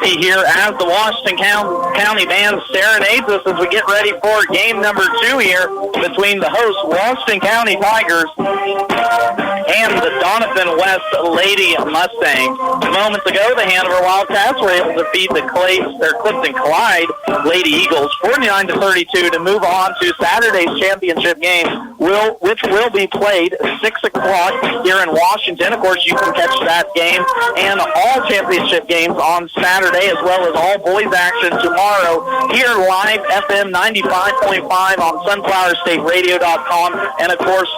50 here as the Washington County Band serenades us as we get ready for game number 2 here between the hosts, Washington County Tigers, and the Doniphan West Lady Mustangs. Moments ago, the Hanover Wildcats were able to defeat the Clifton Clyde Lady Eagles 49-32 to move on to Saturday's championship game, which will be played 6 o'clock here in Washington. Of course, you can catch that game and all championship games on Saturday, as well as all boys action tomorrow here live FM 95.5 on sunflowerstateradio.com and, of course,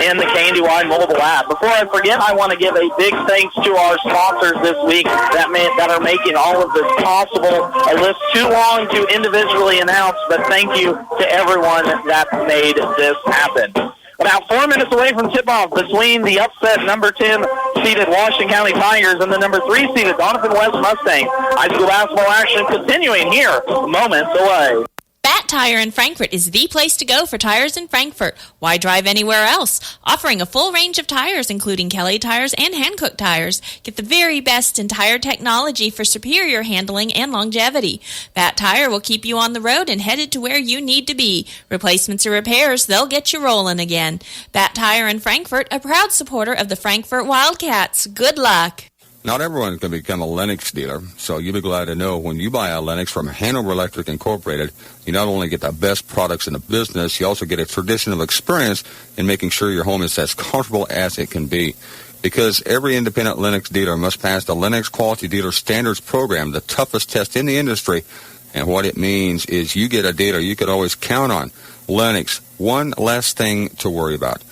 in the KNDY mobile app. Before I forget, I want to give a big thanks to our sponsors this week that are making all of this possible. A list too long to individually announce, but thank you to everyone that made this happen. About 4 minutes away from tip-off between the upset number 10 seeded Washington County Tigers and the number 3 seeded Doniphan West Mustangs. High school basketball action continuing here moments away. Bat Tire in Frankfort is the place to go for tires in Frankfort. Why drive anywhere else? Offering a full range of tires, including Kelly tires and Hankook tires. Get the very best in tire technology for superior handling and longevity. Bat Tire will keep you on the road and headed to where you need to be. Replacements or repairs, they'll get you rolling again. Bat Tire in Frankfort, a proud supporter of the Frankfort Wildcats. Good luck. Not everyone can become a Lennox dealer, so you'll be glad to know when you buy a Lennox from Hanover Electric Incorporated, you not only get the best products in the business, you also get a traditional experience in making sure your home is as comfortable as it can be. Because every independent Lennox dealer must pass the Lennox Quality Dealer Standards Program, the toughest test in the industry. And what it means is you get a dealer you could always count on. Lennox, one less thing to worry about.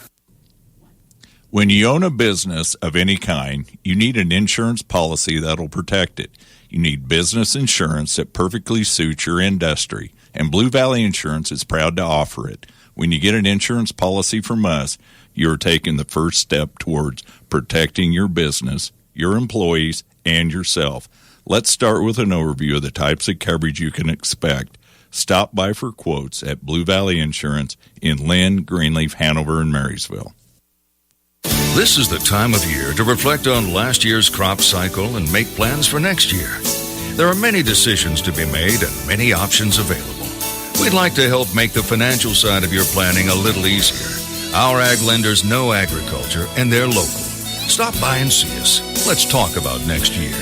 When you own a business of any kind, you need an insurance policy that'll protect it. You need business insurance that perfectly suits your industry, and Blue Valley Insurance is proud to offer it. When you get an insurance policy from us, you're taking the first step towards protecting your business, your employees, and yourself. Let's start with an overview of the types of coverage you can expect. Stop by for quotes at Blue Valley Insurance in Lynn, Greenleaf, Hanover, and Marysville. This is the time of year to reflect on last year's crop cycle and make plans for next year. There are many decisions to be made and many options available. We'd like to help make the financial side of your planning a little easier. Our ag lenders know agriculture and they're local. Stop by and see us. Let's talk about next year.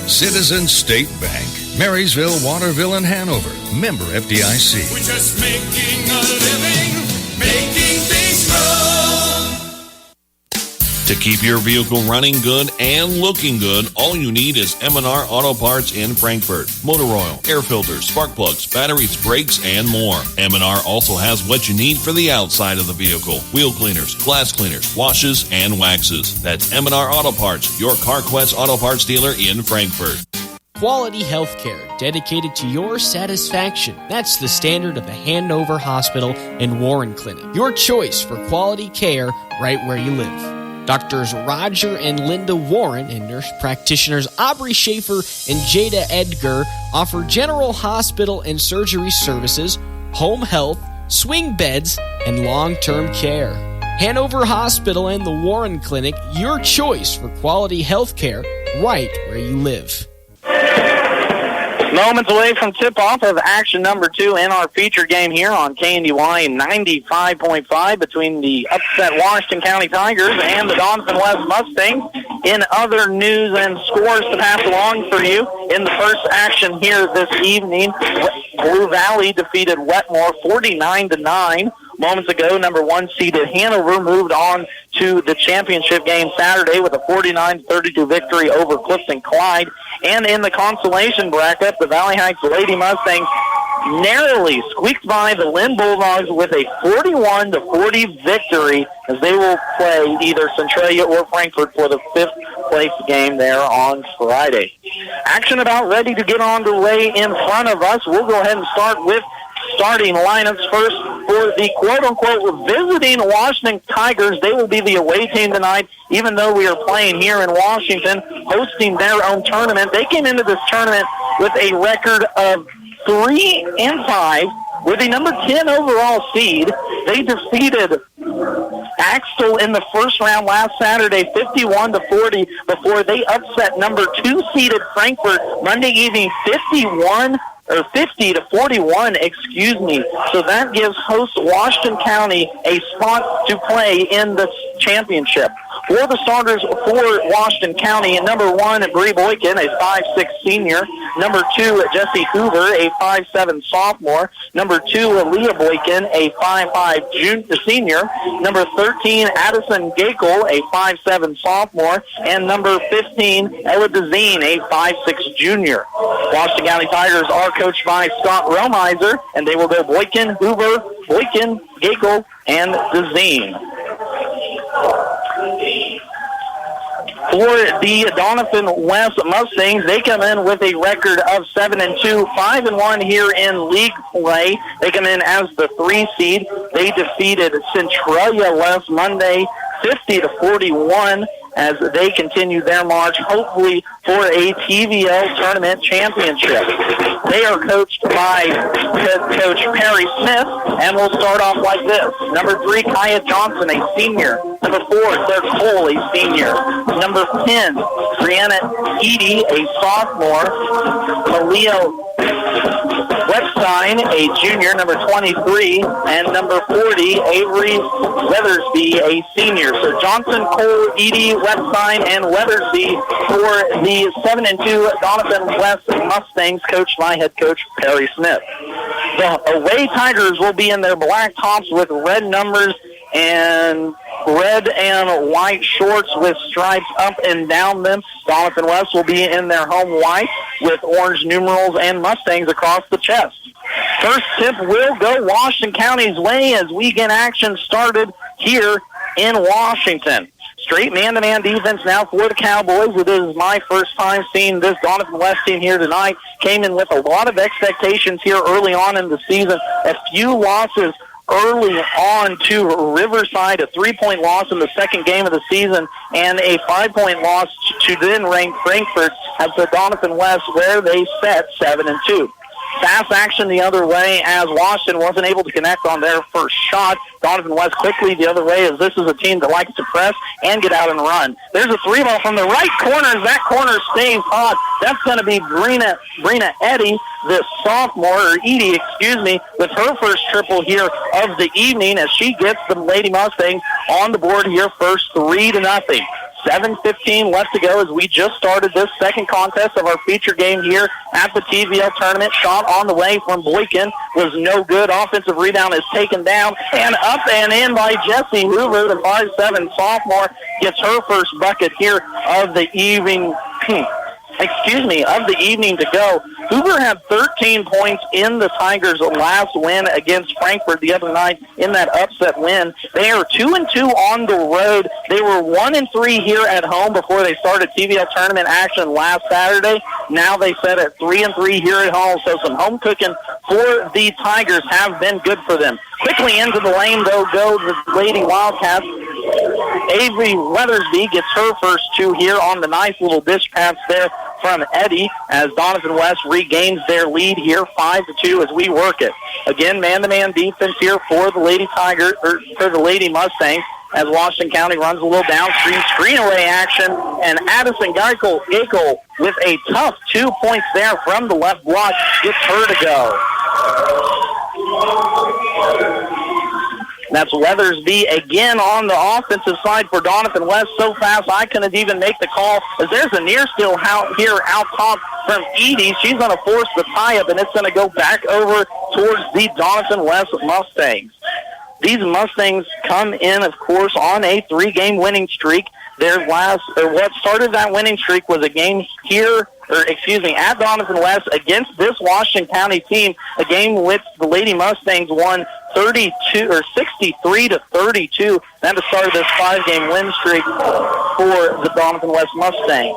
Citizens State Bank, Marysville, Waterville, and Hanover. Member FDIC. We're just making a living, making things grow. To keep your vehicle running good and looking good, all you need is M&R Auto Parts in Frankfort. Motor oil, air filters, spark plugs, batteries, brakes, and more. M&R also has what you need for the outside of the vehicle. Wheel cleaners, glass cleaners, washes, and waxes. That's M&R Auto Parts, your CarQuest Auto Parts dealer in Frankfort. Quality healthcare dedicated to your satisfaction. That's the standard of the Hanover Hospital and Warren Clinic. Your choice for quality care right where you live. Doctors Roger and Linda Warren and nurse practitioners Aubrey Schaefer and Jada Edgar offer general hospital and surgery services, home health, swing beds, and long-term care. Hanover Hospital and the Warren Clinic, your choice for quality health care right where you live. Moments away from tip-off of action number 2 in our feature game here on KNDY 95.5 between the upset Washington County Tigers and the Doniphan West Mustangs. In other news and scores to pass along for you, in the first action here this evening, Blue Valley defeated Wetmore 49-9. Moments ago, number 1 seeded Hanover moved on to the championship game Saturday with a 49-32 victory over Clifton Clyde. And in the consolation bracket, the Valley Heights Lady Mustangs narrowly squeaked by the Lynn Bulldogs with a 41-40 victory as they will play either Centralia or Frankfort for the 5th place game there on Friday. Action about ready to get underway in front of us. We'll go ahead and start with starting lineups first for the quote-unquote visiting Washington Tigers. They will be the away team tonight, even though we are playing here in Washington, hosting their own tournament. They came into this tournament with a record of 3-5 with a number 10 overall seed. They defeated Axtell in the first round last Saturday, 51-40, before they upset number 2 seeded Frankfort Monday evening, 50-41, excuse me. So that gives host Washington County a spot to play in the championship. For the starters for Washington County, number 1, Bree Boykin, a 5'6 senior. Number 2, Jesse Hoover, a 5'7 sophomore. Number 2, Leah Boykin, a 5'5 senior. Number 13, Addison Gakel, a 5'7 sophomore. And number 15, Ella Dezine, a 5'6 junior. Washington County Tigers are coached by Scott Romizer, and they will go Boykin, Hoover, Boykin, Gakel, and Dezine. For the Doniphan West Mustangs, they come in with a record of 7-2, 5-1 here in league play. They come in as the 3 seed. They defeated Centralia last Monday, 50-41, as they continue their march, hopefully for a TVL tournament championship. They are coached by head coach Perry Smith, and we'll start off like this. Number 3, Kaya Johnson, a senior. Number 4, Claire Cole, a senior. Number 10, Brianna Edie, a sophomore. Malia Webstein, a junior, number 23, and number 40, Avery Weathersby, a senior. So Johnson, Cole, Edie, Webstein, and Weathersby for the 7-2 Doniphan West Mustangs, coached by head coach Perry Smith. The away Tigers will be in their black tops with red numbers and red and white shorts with stripes up and down them. Doniphan West will be in their home white with orange numerals and Mustangs across the chest. First tip will go Washington County's way as we get action started here in Washington. Straight man-to-man defense now for the Cowboys. It is my first time seeing this Doniphan West team here tonight. Came in with a lot of expectations here early on in the season. A few losses early on to Riverside, a 3-point loss in the second game of the season, and a 5-point loss to then-ranked Frankfort at the Doniphan West, where they set 7-2. Fast action the other way as Washington wasn't able to connect on their first shot. Doniphan West quickly the other way as this is a team that likes to press and get out and run. There's a 3-ball from the right corner as that corner stays hot. That's going to be Brina Edie, the sophomore, or Edie, excuse me, with her first triple here of the evening as she gets the Lady Mustangs on the board here first 3-0. 7:15 left to go as we just started this second contest of our feature game here at the TVL tournament. Shot on the way from Boykin was no good. Offensive rebound is taken down and up and in by Jessie Hoover, the 5'7 sophomore, gets her first bucket here of the evening. Of the evening to go. Hoover had 13 points in the Tigers' last win against Frankfort the other night in that upset win. They are 2-2 on the road. They were 1-3 here at home before they started TVL tournament action last Saturday. Now they set at 3-3 here at home, so some home cooking for the Tigers have been good for them. Quickly into the lane, though, go the Lady Wildcats. Avery Weathersby gets her first 2 here on the nice little dish pass there from Edie as Doniphan West regains their lead here 5-2 as we work it. Again, man-to-man defense here for the Lady Tiger, or for the Lady Mustangs as Washington County runs a little downstream screen away action, and Addison Gakel with a tough 2 points there from the left block gets her to go. That's Weathersby again on the offensive side for Doniphan West. So fast I couldn't even make the call as there's a near steal here out top from Edie. She's going to force the tie-up, and it's going to go back over towards the Doniphan West Mustangs. These Mustangs come in, of course, on a 3-game winning streak. What started that winning streak was a game here, at Doniphan West against this Washington County team, a game which the Lady Mustangs won 63-32. That started this 5-game win streak for the Doniphan West Mustangs.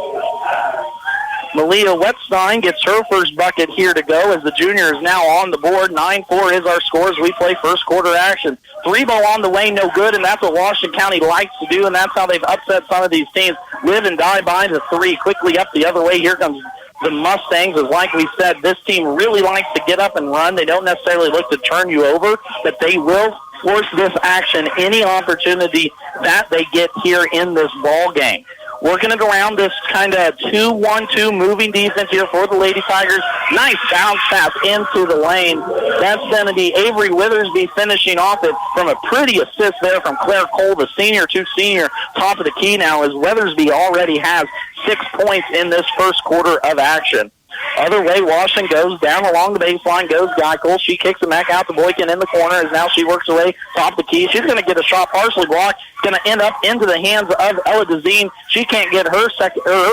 Malia Wetstein gets her first bucket here to go as the junior is now on the board. 9-4 is our score as we play first quarter action. 3-ball on the way, no good, and that's what Washington County likes to do, and that's how they've upset some of these teams. Live and die by the 3. Quickly up the other way. Here comes the Mustangs. As like we said, this team really likes to get up and run. They don't necessarily look to turn you over, but they will force this action any opportunity that they get here in this ball game. Working it around this kind of 2-1-2 moving defense here for the Lady Tigers. Nice bounce pass into the lane. That's going to be Avery Withersby finishing off it from a pretty assist there from Claire Cole, the senior to senior, top of the key now, as Withersby already has 6 points in this first quarter of action. Other way, Washington goes down along the baseline, goes Geikel. She kicks it back out to Boykin in the corner as now she works away top the key. She's going to get a shot partially blocked. Going to end up into the hands of Ella Dezine. She can't get her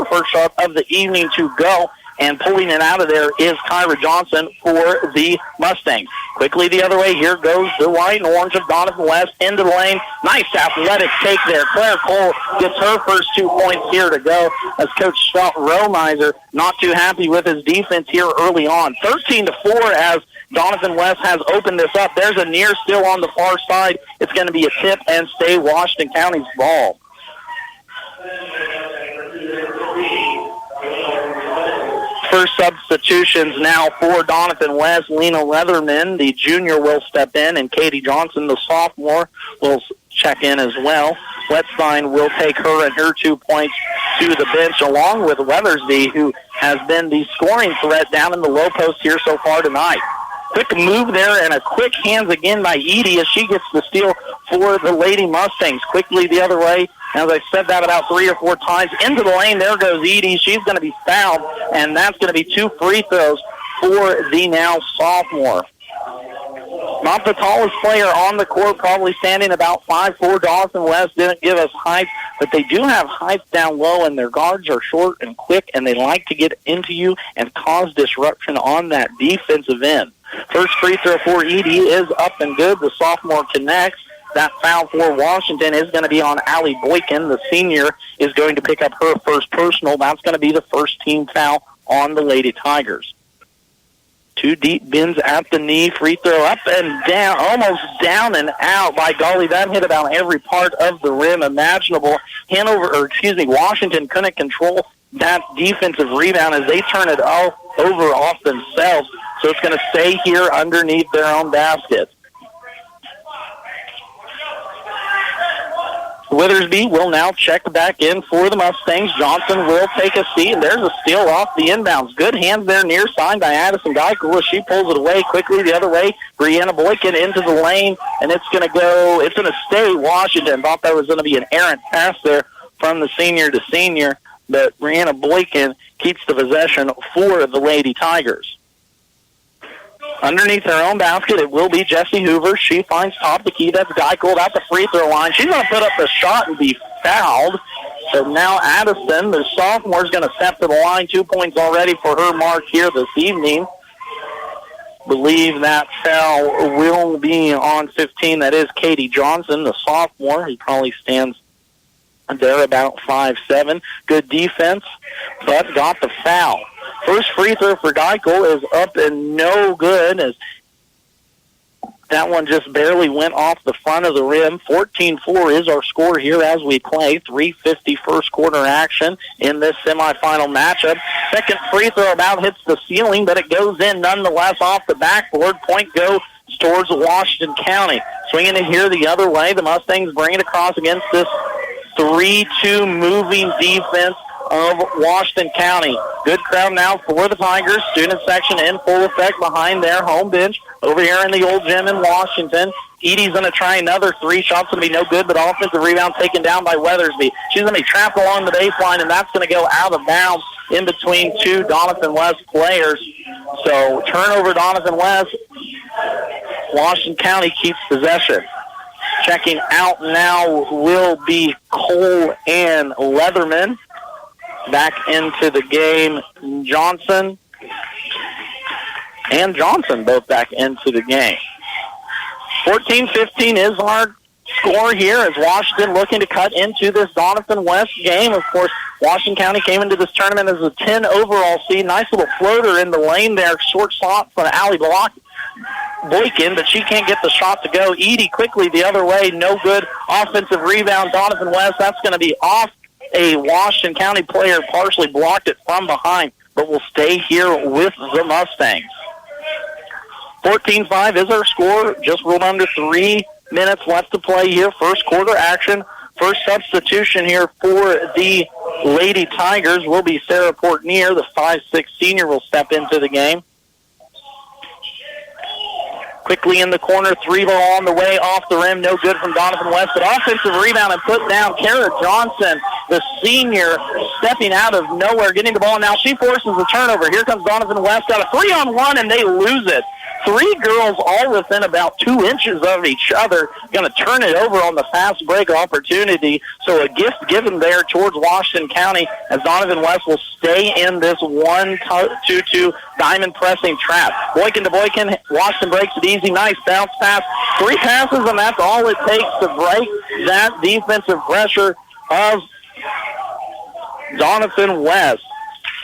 first shot of the evening to go. And pulling it out of there is Kyra Johnson for the Mustangs. Quickly the other way, here goes the white and orange of Doniphan West into the lane. Nice athletic take there. Claire Cole gets her first 2 points here to go as Coach Scott Romiser not too happy with his defense here early on. 13-4 as Doniphan West has opened this up. There's a near still on the far side. It's going to be a tip and stay Washington County's ball. First substitutions now for Doniphan West. Lena Leatherman, the junior, will step in, and Katie Johnson, the sophomore, will check in as well. Wetzstein will take her and her 2 points to the bench, along with Weathersby, who has been the scoring threat down in the low post here so far tonight. Quick move there and a quick hands again by Edie as she gets the steal for the Lady Mustangs. Quickly the other way. As I said that about 3 or 4 times. Into the lane, there goes Edie. She's going to be fouled, and that's going to be 2 free throws for the now sophomore. Not the tallest player on the court, probably standing about 5'4". Dawson West didn't give us height, but they do have height down low, and their guards are short and quick, and they like to get into you and cause disruption on that defensive end. First free throw for Edie is up and good. The sophomore connects. That foul for Washington is going to be on Allie Boykin. The senior is going to pick up her first personal. That's going to be the first team foul on the Lady Tigers. 2 deep bends at the knee. Free throw up and down, almost down and out. By golly, that hit about every part of the rim imaginable. Washington couldn't control that defensive rebound as they turn it all over off themselves. So it's going to stay here underneath their own basket. Withersby will now check back in for the Mustangs. Johnson will take a seat, and there's a steal off the inbounds. Good hands there near side by Addison Geikel as she pulls it away quickly the other way. Brianna Boykin into the lane, and it's going to stay Washington. Thought that was going to be an errant pass there from the senior to senior, but Brianna Boykin keeps the possession for the Lady Tigers. Underneath her own basket, it will be Jessie Hoover. She finds top the key. That's Geikel at the free throw line. She's going to put up the shot and be fouled. So now Addison, the sophomore, is going to step to the line. 2 points already for her mark here this evening. Believe that foul will be on 15. That is Katie Johnson, the sophomore. He probably stands there about 5'7". Good defense, but got the foul. First free throw for Geikel is up and no good as that one just barely went off the front of the rim. 14-4 is our score here as we play. 3:50 first quarter action in this semifinal matchup. Second free throw about hits the ceiling, but it goes in nonetheless off the backboard. Point goes towards Washington County. Swinging it here the other way. The Mustangs bring it across against this 3-2 moving defense of Washington County. Good crowd now for the Tigers. Student section in full effect behind their home bench over here in the old gym in Washington. Edie's going to try another 3. Shot's going to be no good, but offensive rebound taken down by Weathersby. She's going to be trapped along the baseline, and that's going to go out of bounds in between 2 Doniphan West players. So turnover Doniphan West. Washington County keeps possession. Checking out now will be Cole and Leatherman. Back into the game, Johnson and Johnson both back into the game. 14-15 is our score here as Washington looking to cut into this Doniphan West game. Of course, Washington County came into this tournament as a 10 overall seed. Nice little floater in the lane there. Short shot from Allie Boykin, but she can't get the shot to go. Edie quickly the other way. No good. Offensive rebound, Doniphan West. That's going to be off a Washington County player, partially blocked it from behind, but will stay here with the Mustangs. 14-5 is our score. Just rolled under 3 minutes left to play here. First quarter action. First substitution here for the Lady Tigers will be Sarah Portnier. The 5'6" senior will step into the game. Quickly in the corner, three ball on the way, off the rim, no good from Doniphan West, but offensive rebound and put down. Kara Johnson, the senior, stepping out of nowhere, getting the ball. Now she forces the turnover. Here comes Doniphan West, got a 3-on-1, and they lose it. Three girls all within about 2 inches of each other, going to turn it over on the fast break opportunity. So a gift given there towards Washington County as Doniphan West will stay in this 1-2-2 diamond pressing trap. Boykin to Boykin, Washington breaks it easy, nice bounce pass. 3 passes, and that's all it takes to break that defensive pressure of Doniphan West.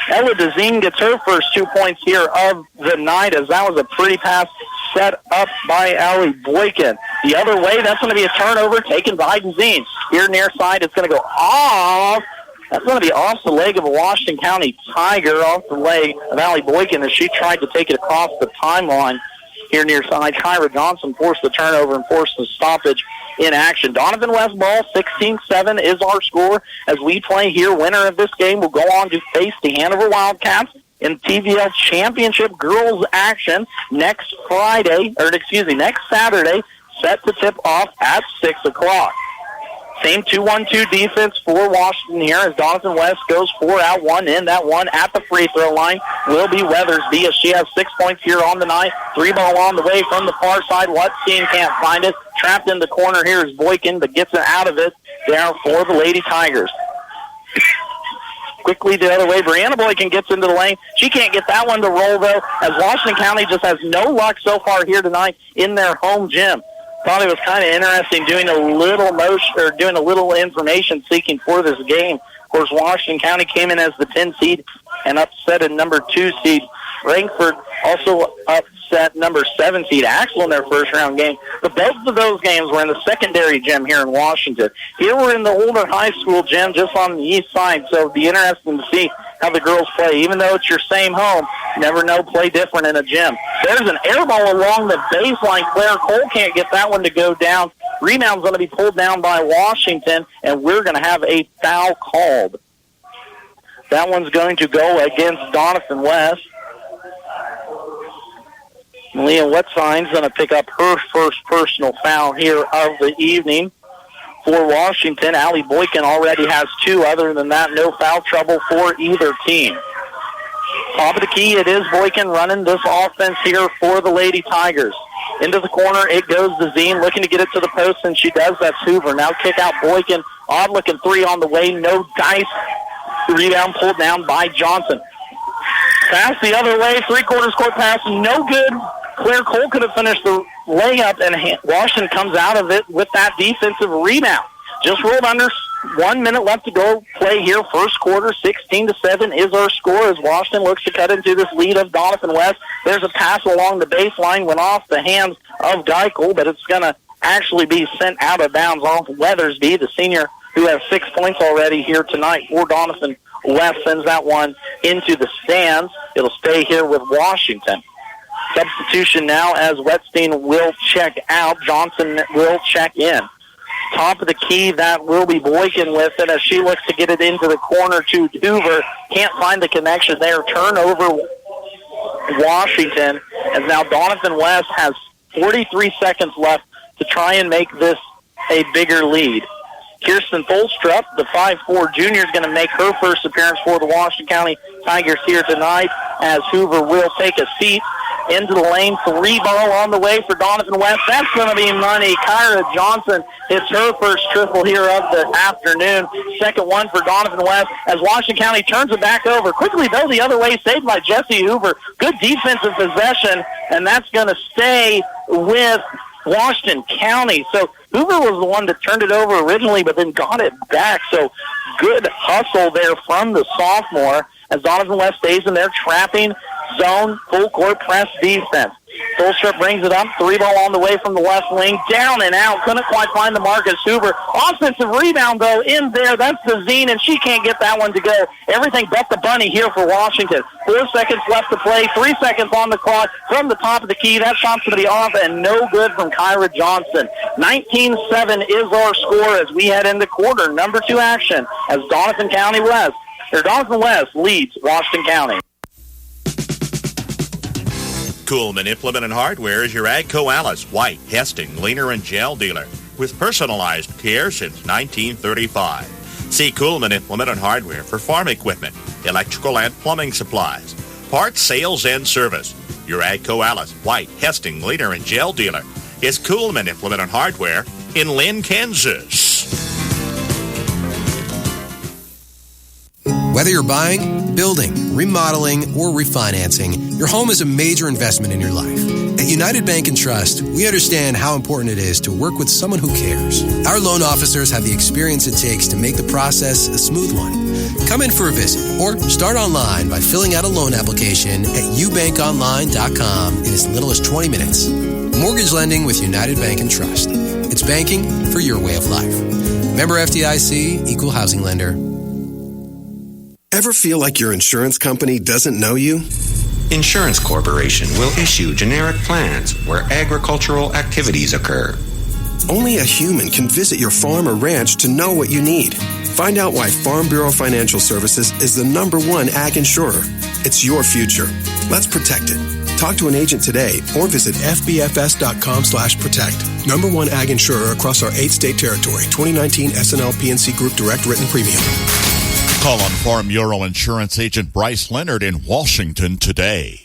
Ella Dezine gets her first 2 points here of the night as that was a pretty pass set up by Allie Boykin. The other way, that's going to be a turnover taken by Dezine. Here near side, it's going to go off. That's going to be off the leg of a Washington County Tiger, off the leg of Allie Boykin as she tried to take it across the timeline. Here near side, Kyra Johnson forced the turnover and forced the stoppage in action. Doniphan West ball, 16-7 is our score as we play here. Winner of this game will go on to face the Hanover Wildcats in TVL Championship Girls action next Saturday, set to tip off at 6 o'clock. Same 2-1-2 defense for Washington here as Doniphan West goes 4 out, 1 in. That one at the free throw line will be Weathersby as she has 6 points here on the night. 3 ball on the way from the far side. Whatstein can't find it. Trapped in the corner here is Boykin, but gets it out of it there for the Lady Tigers. Quickly the other way, Brianna Boykin gets into the lane. She can't get that one to roll, though, as Washington County just has no luck so far here tonight in their home gym. Thought it was kind of interesting doing a little information seeking for this game. Of course, Washington County came in as the 10 seed and upset a number 2 seed. Frankfort also upset number 7 seed Axel in their first round game. But both of those games were in the secondary gym here in Washington. Here we're in the older high school gym just on the east side, so it'll be interesting to see how the girls play. Even though it's your same home, you never know, play different in a gym. There's an air ball along the baseline. Claire Cole can't get that one to go down. Rebound's going to be pulled down by Washington, and we're going to have a foul called. That one's going to go against Doniphan West. Malia Wetzine's going to pick up her first personal foul here of the evening. For Washington, Allie Boykin already has 2. Other than that, no foul trouble for either team. Top of the key, it is Boykin running this offense here for the Lady Tigers. Into the corner, it goes to Zine, looking to get it to the post, and she does. That's Hoover. Now kick out Boykin. Odd-looking 3 on the way. No dice. Rebound pulled down by Johnson. Pass the other way. 3/4 court pass. No good. Claire Cole could have finished the layup, and Washington comes out of it with that defensive rebound. Just rolled under. 1 minute left to go play here. First quarter, 16-7 is our score as Washington looks to cut into this lead of Doniphan West. There's a pass along the baseline, went off the hands of Geikel, but it's going to actually be sent out of bounds off Weathersby, the senior who has 6 points already here tonight for Doniphan West. Sends that one into the stands. It'll stay here with Washington. Substitution now as Wetstein will check out. Johnson will check in. Top of the key, that will be Boykin with it as she looks to get it into the corner to Hoover. Can't find the connection there. Turnover Washington. And now Doniphan West has 43 seconds left to try and make this a bigger lead. Kirsten Tholstrup, the 5'4 junior, is going to make her first appearance for the Washington County Tigers here tonight as Hoover will take a seat into the lane. 3 ball on the way for Doniphan West. That's going to be money. Kyra Johnson hits her first triple here of the afternoon. Second one for Doniphan West as Washington County turns it back over. Quickly, though, the other way, saved by Jesse Hoover. Good defensive possession, and that's going to stay with Washington County. So Hoover was the one that turned it over originally, but then got it back. So good hustle there from the sophomore as Doniphan West stays in there, trapping zone, full court press defense. Bullstrip brings it up. 3-ball on the way from the left wing. Down and out. Couldn't quite find the Marcus Huber. Offensive rebound, though, in there. That's the Zine, and she can't get that one to go. Everything but the bunny here for Washington. 4 seconds left to play. 3 seconds on the clock from the top of the key. That shot's going to be off and no good from Kyra Johnson. 19-7 is our score as we head into quarter number 2 action as Doniphan West leads Washington County. Coolman Implement and Hardware is your AGCO Alice, White, Hesting, Leaner, and Gel dealer with personalized care since 1935. See Coolman Implement and Hardware for farm equipment, electrical and plumbing supplies, parts, sales, and service. Your AGCO Alice, White, Hesting, Leaner, and Gel dealer is Coolman Implement and Hardware in Lynn, Kansas. Whether you're buying, building, remodeling, or refinancing, your home is a major investment in your life. At United Bank and Trust, we understand how important it is to work with someone who cares. Our loan officers have the experience it takes to make the process a smooth one. Come in for a visit or start online by filling out a loan application at ubankonline.com in as little as 20 minutes. Mortgage lending with United Bank and Trust. It's banking for your way of life. Member FDIC, Equal Housing Lender. Ever feel like your insurance company doesn't know you? Insurance Corporation will issue generic plans where agricultural activities occur. Only a human can visit your farm or ranch to know what you need. Find out why Farm Bureau Financial Services is the #1 ag insurer. It's your future. Let's protect it. Talk to an agent today or visit fbfs.com/protect. #1 ag insurer across our 8-state territory. 2019 SNL PNC Group Direct Written Premium. Call on Farm Bureau Insurance Agent Bryce Leonard in Washington today.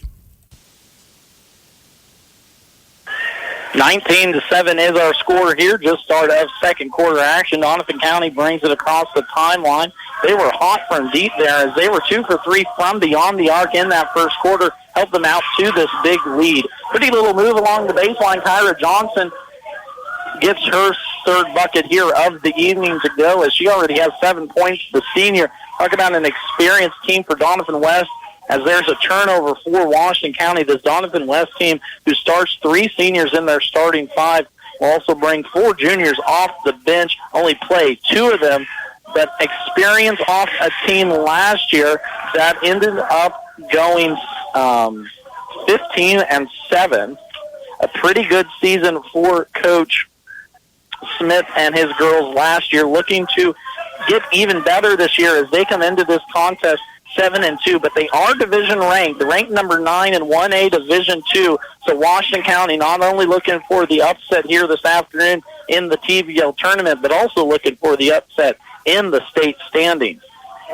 19-7 is our score here. Just start of second quarter action. Doniphan County brings it across the timeline. They were hot from deep there as they were 2 for 3 from beyond the arc in that first quarter. Helped them out to this big lead. Pretty little move along the baseline. Kyra Johnson gets her third bucket here of the evening to go as she already has 7 points. The senior, talk about an experienced team for Doniphan West as there's a turnover for Washington County. This Doniphan West team, who starts 3 seniors in their starting 5, will also bring 4 juniors off the bench, only play 2 of them, but experience off a team last year that ended up going 15-7. A pretty good season for Coach Smith and his girls last year, looking to get even better this year as they come into this contest 7-2, but they are division ranked. They're ranked number 9 in 1A Division 2. So Washington County not only looking for the upset here this afternoon in the TVL tournament, but also looking for the upset in the state standings.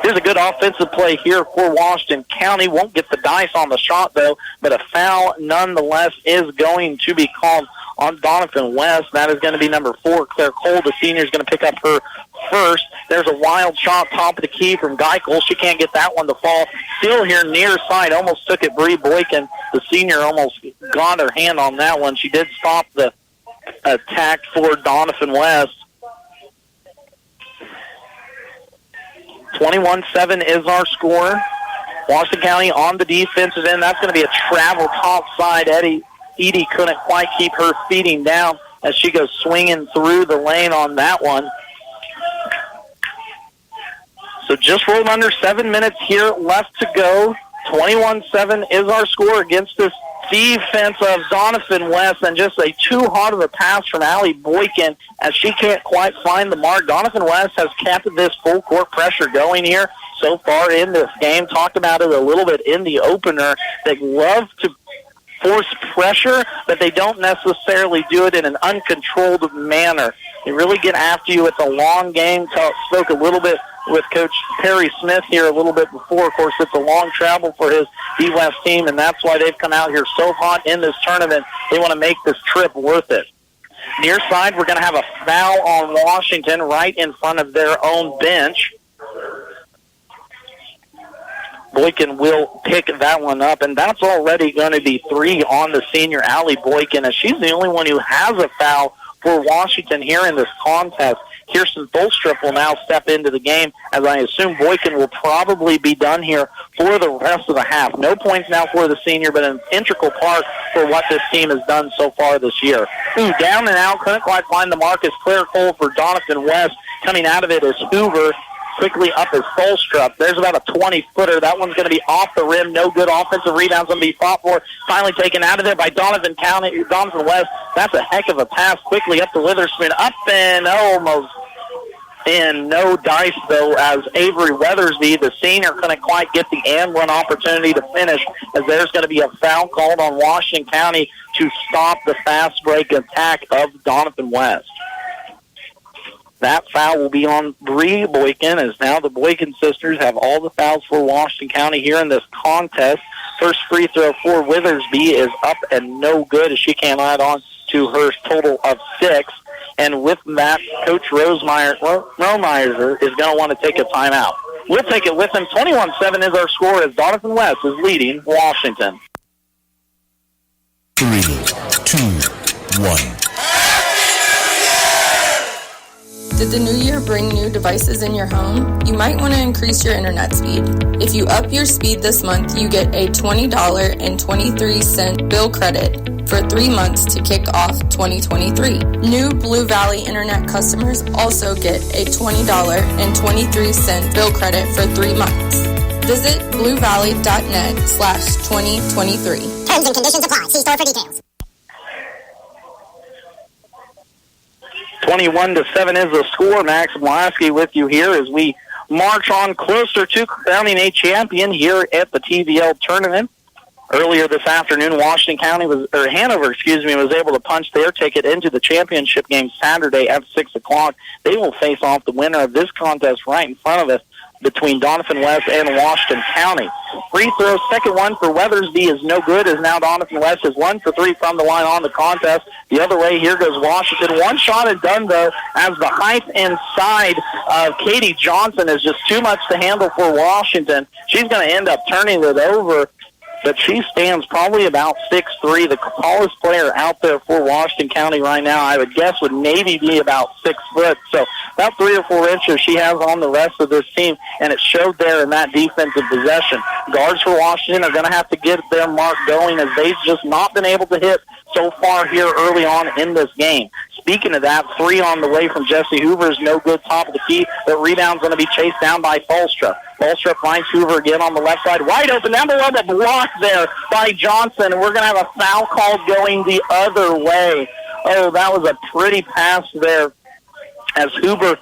Here's a good offensive play here for Washington County. Won't get the dice on the shot, though, but a foul nonetheless is going to be called on Doniphan West. That is going to be number 4, Claire Cole. The senior is going to pick up her first. There's a wild shot top of the key from Geikel. She can't get that one to fall. Still here near side. Almost took it Bree Boykin. The senior almost got her hand on that one. She did stop the attack for Doniphan West. 21-7 is our score. Washington County on the defensive end. That's going to be a travel top side. Edie couldn't quite keep her feeding down as she goes swinging through the lane on that one. So just rolled under 7 minutes here left to go. 21-7 is our score against this defense of Doniphan West, and just a too hard of a pass from Allie Boykin as she can't quite find the mark. Doniphan West has kept this full court pressure going here so far in this game. Talked about it a little bit in the opener. They love to force pressure, but they don't necessarily do it in an uncontrolled manner. They really get after you. It's a long game. Spoke a little bit with Coach Perry Smith here a little bit before. Of course, it's a long travel for his D-West team, and that's why they've come out here so hot in this tournament. They want to make this trip worth it. Near side, we're going to have a foul on Washington right in front of their own bench. Boykin will pick that one up, and that's already going to be 3 on the senior, Allie Boykin, as she's the only one who has a foul for Washington here in this contest. Kirsten Bolstrup will now step into the game, as I assume Boykin will probably be done here for the rest of the half. No points now for the senior, but an integral part for what this team has done so far this year. Down and out, couldn't quite find the mark as Claire Cole for Doniphan West. Coming out of it is Hoover. Quickly up his Tholstrup. There's about a 20-footer. That one's going to be off the rim. No good. Offensive rebound's going to be fought for. Finally taken out of there by Doniphan West. That's a heck of a pass. Quickly up to Witherspoon. Up and almost in. No dice, though, as Avery Weathersby, the senior, couldn't quite get the and one opportunity to finish, as there's going to be a foul called on Washington County to stop the fast break attack of Doniphan West. That foul will be on Bree Boykin, as now the Boykin sisters have all the fouls for Washington County here in this contest. First free throw for Withersby is up and no good, as she can't add on to her total of 6. And with that, Coach Rosemeyer is going to want to take a timeout. We'll take it with him. 21-7 is our score, as Doniphan West is leading Washington. 3, 2, 1. Did the new year bring new devices in your home? You might want to increase your internet speed. If you up your speed this month, you get a $20.23 bill credit for 3 months to kick off 2023. New Blue Valley Internet customers also get a $20.23 bill credit for 3 months. Visit bluevalley.net/2023. Terms and conditions apply. See store for details. 21-7 is the score. Max Blasky with you here as we march on closer to crowning a champion here at the TVL tournament. Earlier this afternoon, Hanover was able to punch their ticket into the championship game Saturday at 6 o'clock. They will face off the winner of this contest right in front of us between Doniphan West and Washington County. Free throw, second one for Weathersby is no good, as now Doniphan West is 1 for 3 from the line on the contest. The other way, here goes Washington. One shot is done, though, as the height inside of Katie Johnson is just too much to handle for Washington. She's going to end up turning it over, but she stands probably about 6'3". The tallest player out there for Washington County right now, I would guess, would maybe be about 6 foot. So about 3 or 4 inches she has on the rest of this team, and it showed there in that defensive possession. Guards for Washington are going to have to get their mark going, as they've just not been able to hit so far here early on in this game. Speaking of that, 3 on the way from Jesse Hoover is no good, top of the key. The rebound's going to be chased down by Tholstrup. Tholstrup finds Hoover again on the left side, wide open, down below the block there by Johnson, and we're going to have a foul call going the other way. Oh, that was a pretty pass there, as Hoover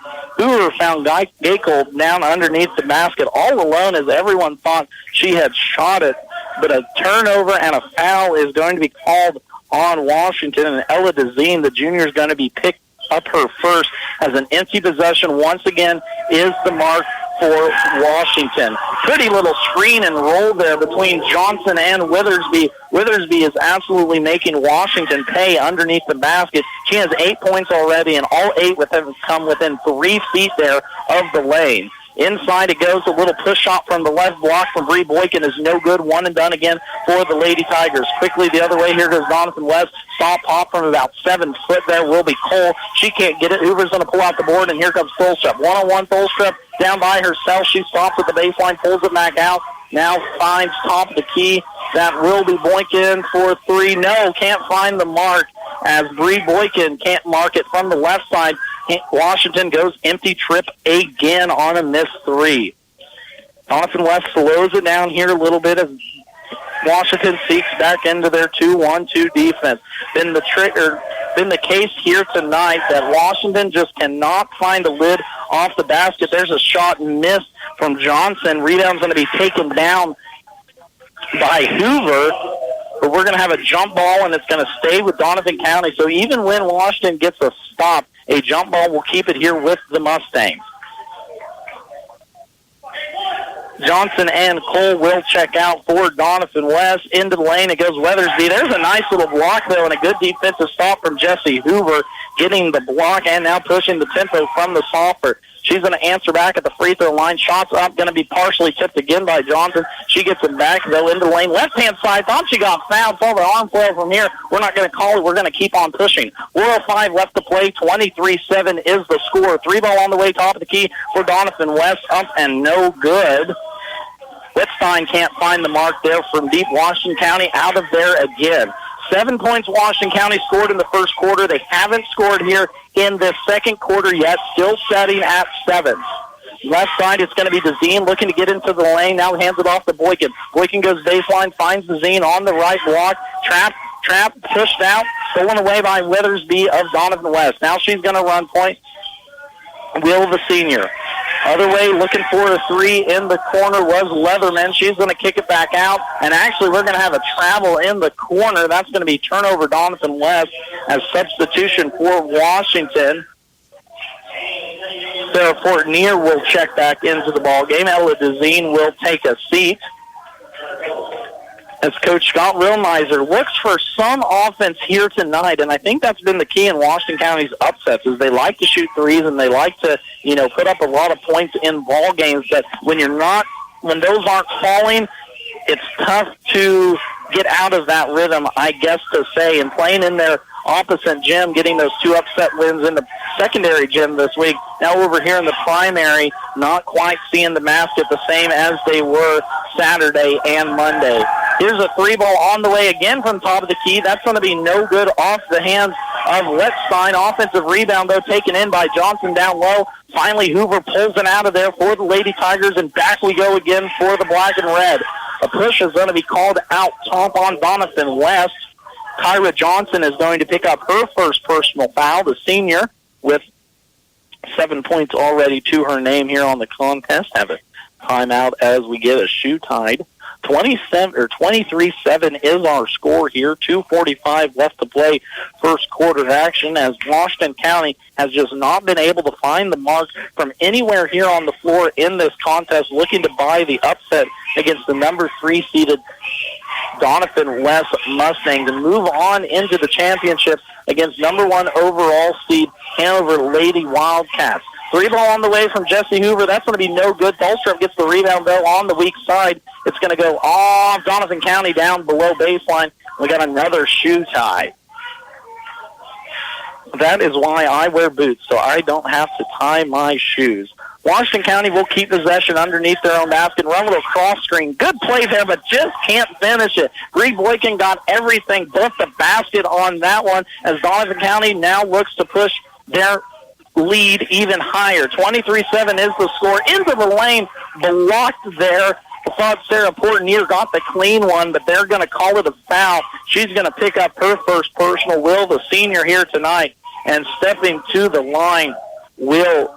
found Gaykel down underneath the basket all alone, as everyone thought she had shot it. But a turnover and a foul is going to be called on Washington, and Ella DeZine, the junior, is going to be picked up her first, as an empty possession once again is the mark for Washington. Pretty little screen and roll there between Johnson and Withersby. Withersby is absolutely making Washington pay underneath the basket. She has 8 points already, and all 8 have come within 3 feet there of the lane. Inside it goes. A little push shot from the left block from Bree Boykin is no good. One and done again for the Lady Tigers. Quickly the other way. Here goes Doniphan West. Stop pop from about 7 foot there will be Cole. She can't get it. Hoover's going to pull out the board, and here comes Tholstrup. One-on-one Tholstrup down by herself. She stops at the baseline, pulls it back out. Now finds top of the key. That will be Boykin for 3. No, can't find the mark, as Bree Boykin can't mark it from the left side. Washington goes empty trip again on a missed 3. Doniphan West slows it down here a little bit as Washington seeks back into their 2-1-2 defense. Been the case here tonight that Washington just cannot find a lid off the basket. There's a shot missed from Johnson. Rebound's going to be taken down by Hoover. But we're going to have a jump ball, and it's going to stay with Doniphan County. So even when Washington gets a stop, a jump ball will keep it here with the Mustangs. Johnson and Cole will check out for Doniphan West. Into the lane it goes Weathersby. There's a nice little block, though, and a good defensive stop from Jesse Hoover, getting the block and now pushing the tempo from the sophomore. She's going to answer back at the free throw line. Shots up, going to be partially tipped again by Johnson. She gets it back, though, into the lane. Left-hand side, thought she got fouled. Saw the arm flail from here. We're not going to call it. We're going to keep on pushing. 4:05 left to play. 23-7 is the score. 3 ball on the way, top of the key for Doniphan West. Up and no good. Wittstein can't find the mark there from deep. Washington County out of there again. 7 points Washington County scored in the first quarter. They haven't scored here in this second quarter yet, still setting at 7. Left side, it's going to be DeZine looking to get into the lane. Now hands it off to Boykin. Boykin goes baseline, finds DeZine on the right block. Trap, pushed out, stolen away by Withersby of Doniphan West. Now she's going to run point. Will, the senior. Other way, looking for a 3 in the corner was Leatherman. She's going to kick it back out, and actually we're going to have a travel in the corner. That's going to be turnover Doniphan West as substitution for Washington. Sarah Fortnier will check back into the ball game. Ella DeZine will take a seat as Coach Scott Wilmiser looks for some offense here tonight, and I think that's been the key in Washington County's upsets, is they like to shoot threes and they like to, put up a lot of points in ball games, but when those aren't falling, it's tough to get out of that rhythm, I guess to say, and playing in their opposite gym, getting those 2 upset wins in the secondary gym this week. Now over here in the primary, not quite seeing the basket the same as they were Saturday and Monday. Here's a 3 ball on the way again from top of the key. That's going to be no good off the hands of Wittstein. Offensive rebound, though, taken in by Johnson down low. Finally, Hoover pulls it out of there for the Lady Tigers, and back we go again for the black and red. A push is going to be called out top on Doniphan West. Kyra Johnson is going to pick up her first personal foul, the senior, with 7 points already to her name here on the contest. Have a timeout as we get a shoe tied. 23-7 is our score here. 2:45 left to play first quarter action, as Washington County has just not been able to find the mark from anywhere here on the floor in this contest, looking to buy the upset against the number 3 seeded Doniphan West Mustangs and move on into the championship against number 1 overall seed Hanover Lady Wildcats. 3 ball on the way from Jesse Hoover. That's going to be no good. Dahlstrom gets the rebound, though, on the weak side. It's going to go off Doniphan County down below baseline. We got another shoe tie. That is why I wear boots, so I don't have to tie my shoes. Washington County will keep possession underneath their own basket. Run a little cross screen. Good play there, but just can't finish it. Bree Boykin got everything but the basket on that one, as Doniphan County now looks to push their lead even higher. 23-7 is the score. Into the lane, blocked there. I thought Sarah Portnier got the clean one, but they're going to call it a foul. She's going to pick up her first personal. Will, the senior here tonight, and stepping to the line will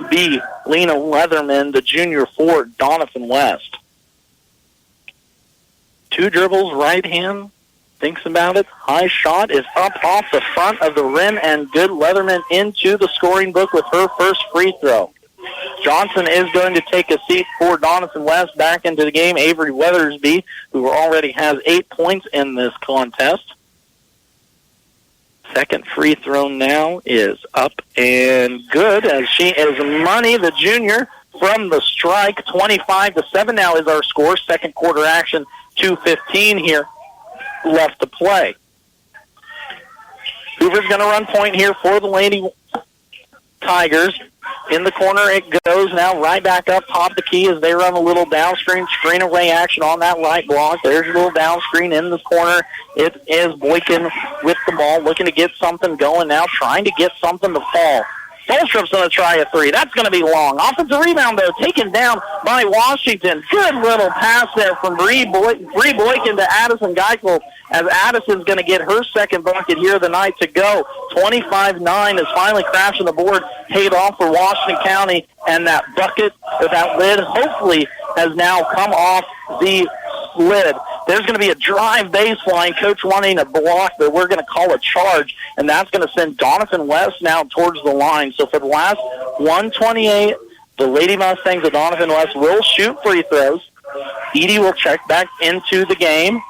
be Lena Leatherman, the junior for Doniphan West. 2 dribbles, right hand, thinks about it. High shot is up off the front of the rim, and good. Leatherman into the scoring book with her first free throw. Johnson is going to take a seat for Doniphan West. Back into the game, Avery Weathersby, who already has 8 points in this contest. Second free throw now is up and good, as she is Money, the junior, from the strike. 25-7 now is our score. Second quarter action, 2:15 here left to play. Hoover's going to run point here for the Lady Tigers. In the corner it goes now, right back up top the key as they run a little downstream screen away action on that right block. There's a little down screen in the corner. It is Boykin with the ball, looking to get something going now, trying to get something to fall. Dahlstrom's going to try a 3. That's going to be long. Offensive rebound, though, taken down by Washington. Good little pass there from Bree Boykin to Addison Geisel, as Addison's going to get her second bucket here of the night to go. 25-9 is finally crashing the board, paid off for Washington County, and that bucket, or that lid, hopefully has now come off the lid. There's going to be a drive baseline. Coach wanting a block, but we're going to call a charge, and that's going to send Doniphan West now towards the line. So for the last 1:28, the Lady Mustangs of Doniphan West will shoot free throws. Edie will check back into the game.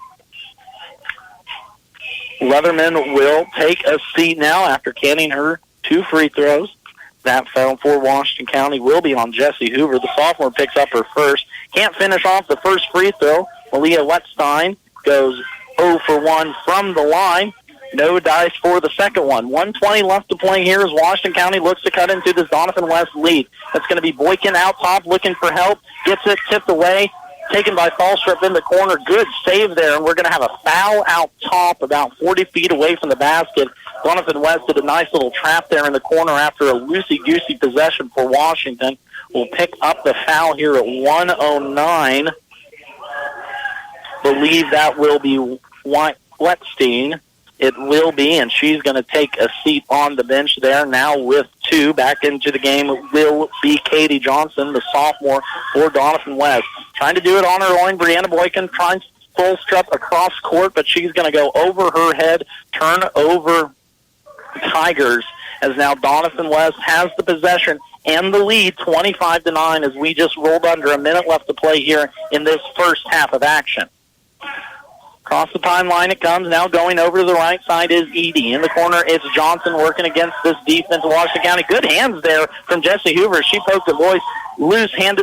Leatherman will take a seat now after canning her 2 free throws. That foul for Washington County will be on Jessie Hoover. The sophomore picks up her first. Can't finish off the first free throw. Malia Wettstein goes 0 for 1 from the line. No dice for the second one. 1:20 left to play here as Washington County looks to cut into this Doniphan West lead. That's going to be Boykin out top looking for help. Gets it tipped away. taken by Fallstrip in the corner. Good save there, and we're going to have a foul out top about 40 feet away from the basket. Doniphan West did a nice little trap there in the corner after a loosey-goosey possession for Washington. We'll pick up the foul here at 1:09. Believe that will be Wetstein. It will be, and she's going to take a seat on the bench there. Now with 2 back into the game will be KNDY Johnson, the sophomore for Doniphan West. Trying to do it on her own. Brianna Boykin trying full step across court, but she's going to go over her head, turn over Tigers, as now Doniphan West has the possession and the lead 25-9 as we just rolled under a minute left to play here in this first half of action. Across the timeline it comes. Now going over to the right side is Edie. In the corner, it's Johnson working against this defense of Washington County. Good hands there from Jesse Hoover. She poked it loose,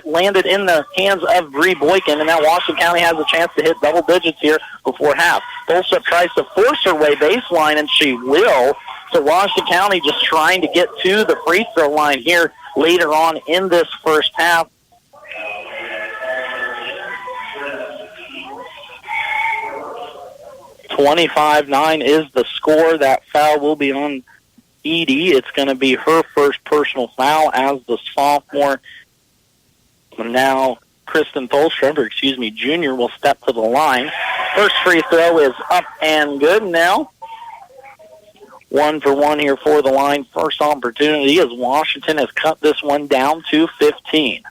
landed in the hands of Bree Boykin, and now Washington County has a chance to hit double digits here before half. Bolsup tries to force her way baseline, and she will. So Washington County just trying to get to the free throw line here later on in this first half. $25-9 is the score. That foul will be on Edie. It's going to be her first personal foul as the sophomore. Now Kristen Tholstrup, junior, will step to the line. First free throw is up and good. Now 1 for 1 here for the line. First opportunity as Washington has cut this one down to 15.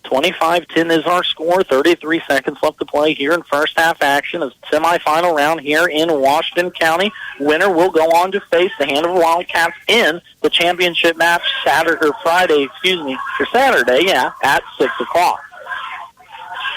25-10 is our score. 33 seconds left to play here in first half action. It's semifinal round here in Washington County. Winner will go on to face the Hanover Wildcats in the championship match Saturday, at 6 o'clock.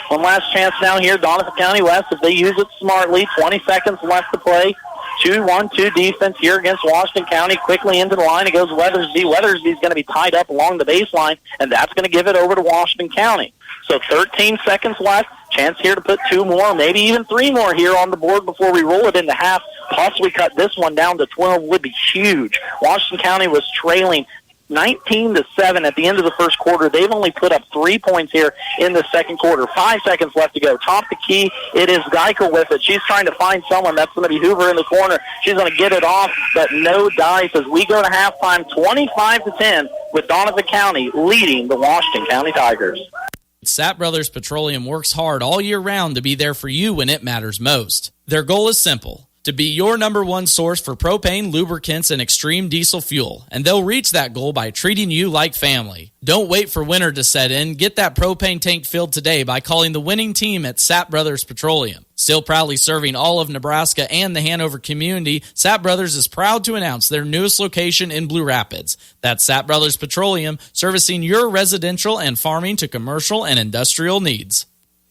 One last chance now here, Doniphan County West, if they use it smartly. 20 seconds left to play. 2-1-2 defense here against Washington County. Quickly into the line, it goes Weathersby. Weathersby's going to be tied up along the baseline, and that's going to give it over to Washington County. So 13 seconds left. Chance here to put 2 more, maybe even 3 more here on the board before we roll it into half. Possibly cut this one down to 12 would be huge. Washington County was trailing 19-7 at the end of the first quarter. They've only put up 3 points here in the second quarter. 5 seconds left to go. Top the key. It is Geikel with it. She's trying to find someone. That's going to be Hoover in the corner. She's going to get it off, but no dice as we go to halftime, 25-10 with Doniphan County leading the Washington County Tigers. Sapp Brothers Petroleum works hard all year round to be there for you when it matters most. Their goal is simple: to be your number one source for propane, lubricants, and extreme diesel fuel. And they'll reach that goal by treating you like family. Don't wait for winter to set in. Get that propane tank filled today by calling the winning team at Sapp Brothers Petroleum. Still proudly serving all of Nebraska and the Hanover community, Sapp Brothers is proud to announce their newest location in Blue Rapids. That's Sapp Brothers Petroleum, servicing your residential and farming to commercial and industrial needs.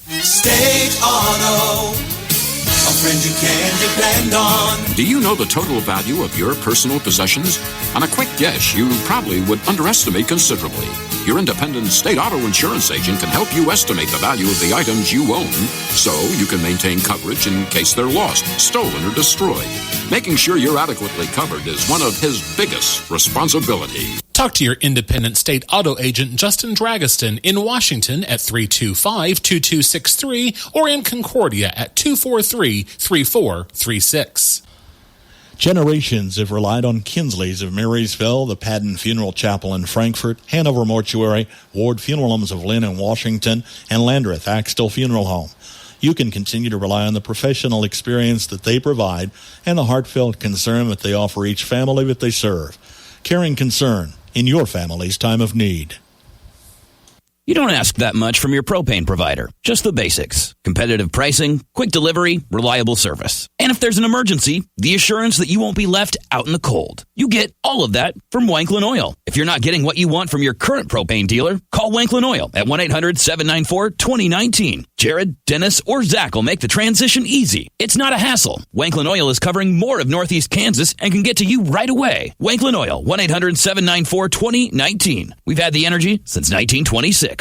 State Auto, a friend you can depend on. Do you know the total value of your personal possessions? On a quick guess, you probably would underestimate considerably. Your independent state auto insurance agent can help you estimate the value of the items you own so you can maintain coverage in case they're lost, stolen, or destroyed. Making sure you're adequately covered is one of his biggest responsibilities. Talk to your independent state auto agent, Justin Dragiston, in Washington at 325-2263 or in Concordia at 243-3436. Generations have relied on Kinsley's of Marysville, the Padden Funeral Chapel in Frankfort, Hanover Mortuary, Ward Funeral Homes of Lynn in Washington, and Landreth Axtell Funeral Home. You can continue to rely on the professional experience that they provide and the heartfelt concern that they offer each family that they serve. Caring concern in your family's time of need. You don't ask that much from your propane provider. Just the basics. Competitive pricing, quick delivery, reliable service. And if there's an emergency, the assurance that you won't be left out in the cold. You get all of that from Wanklin Oil. If you're not getting what you want from your current propane dealer, call Wanklin Oil at 1-800-794-2019. Jared, Dennis, or Zach will make the transition easy. It's not a hassle. Wanklin Oil is covering more of Northeast Kansas and can get to you right away. Wanklin Oil, 1-800-794-2019. We've had the energy since 1926.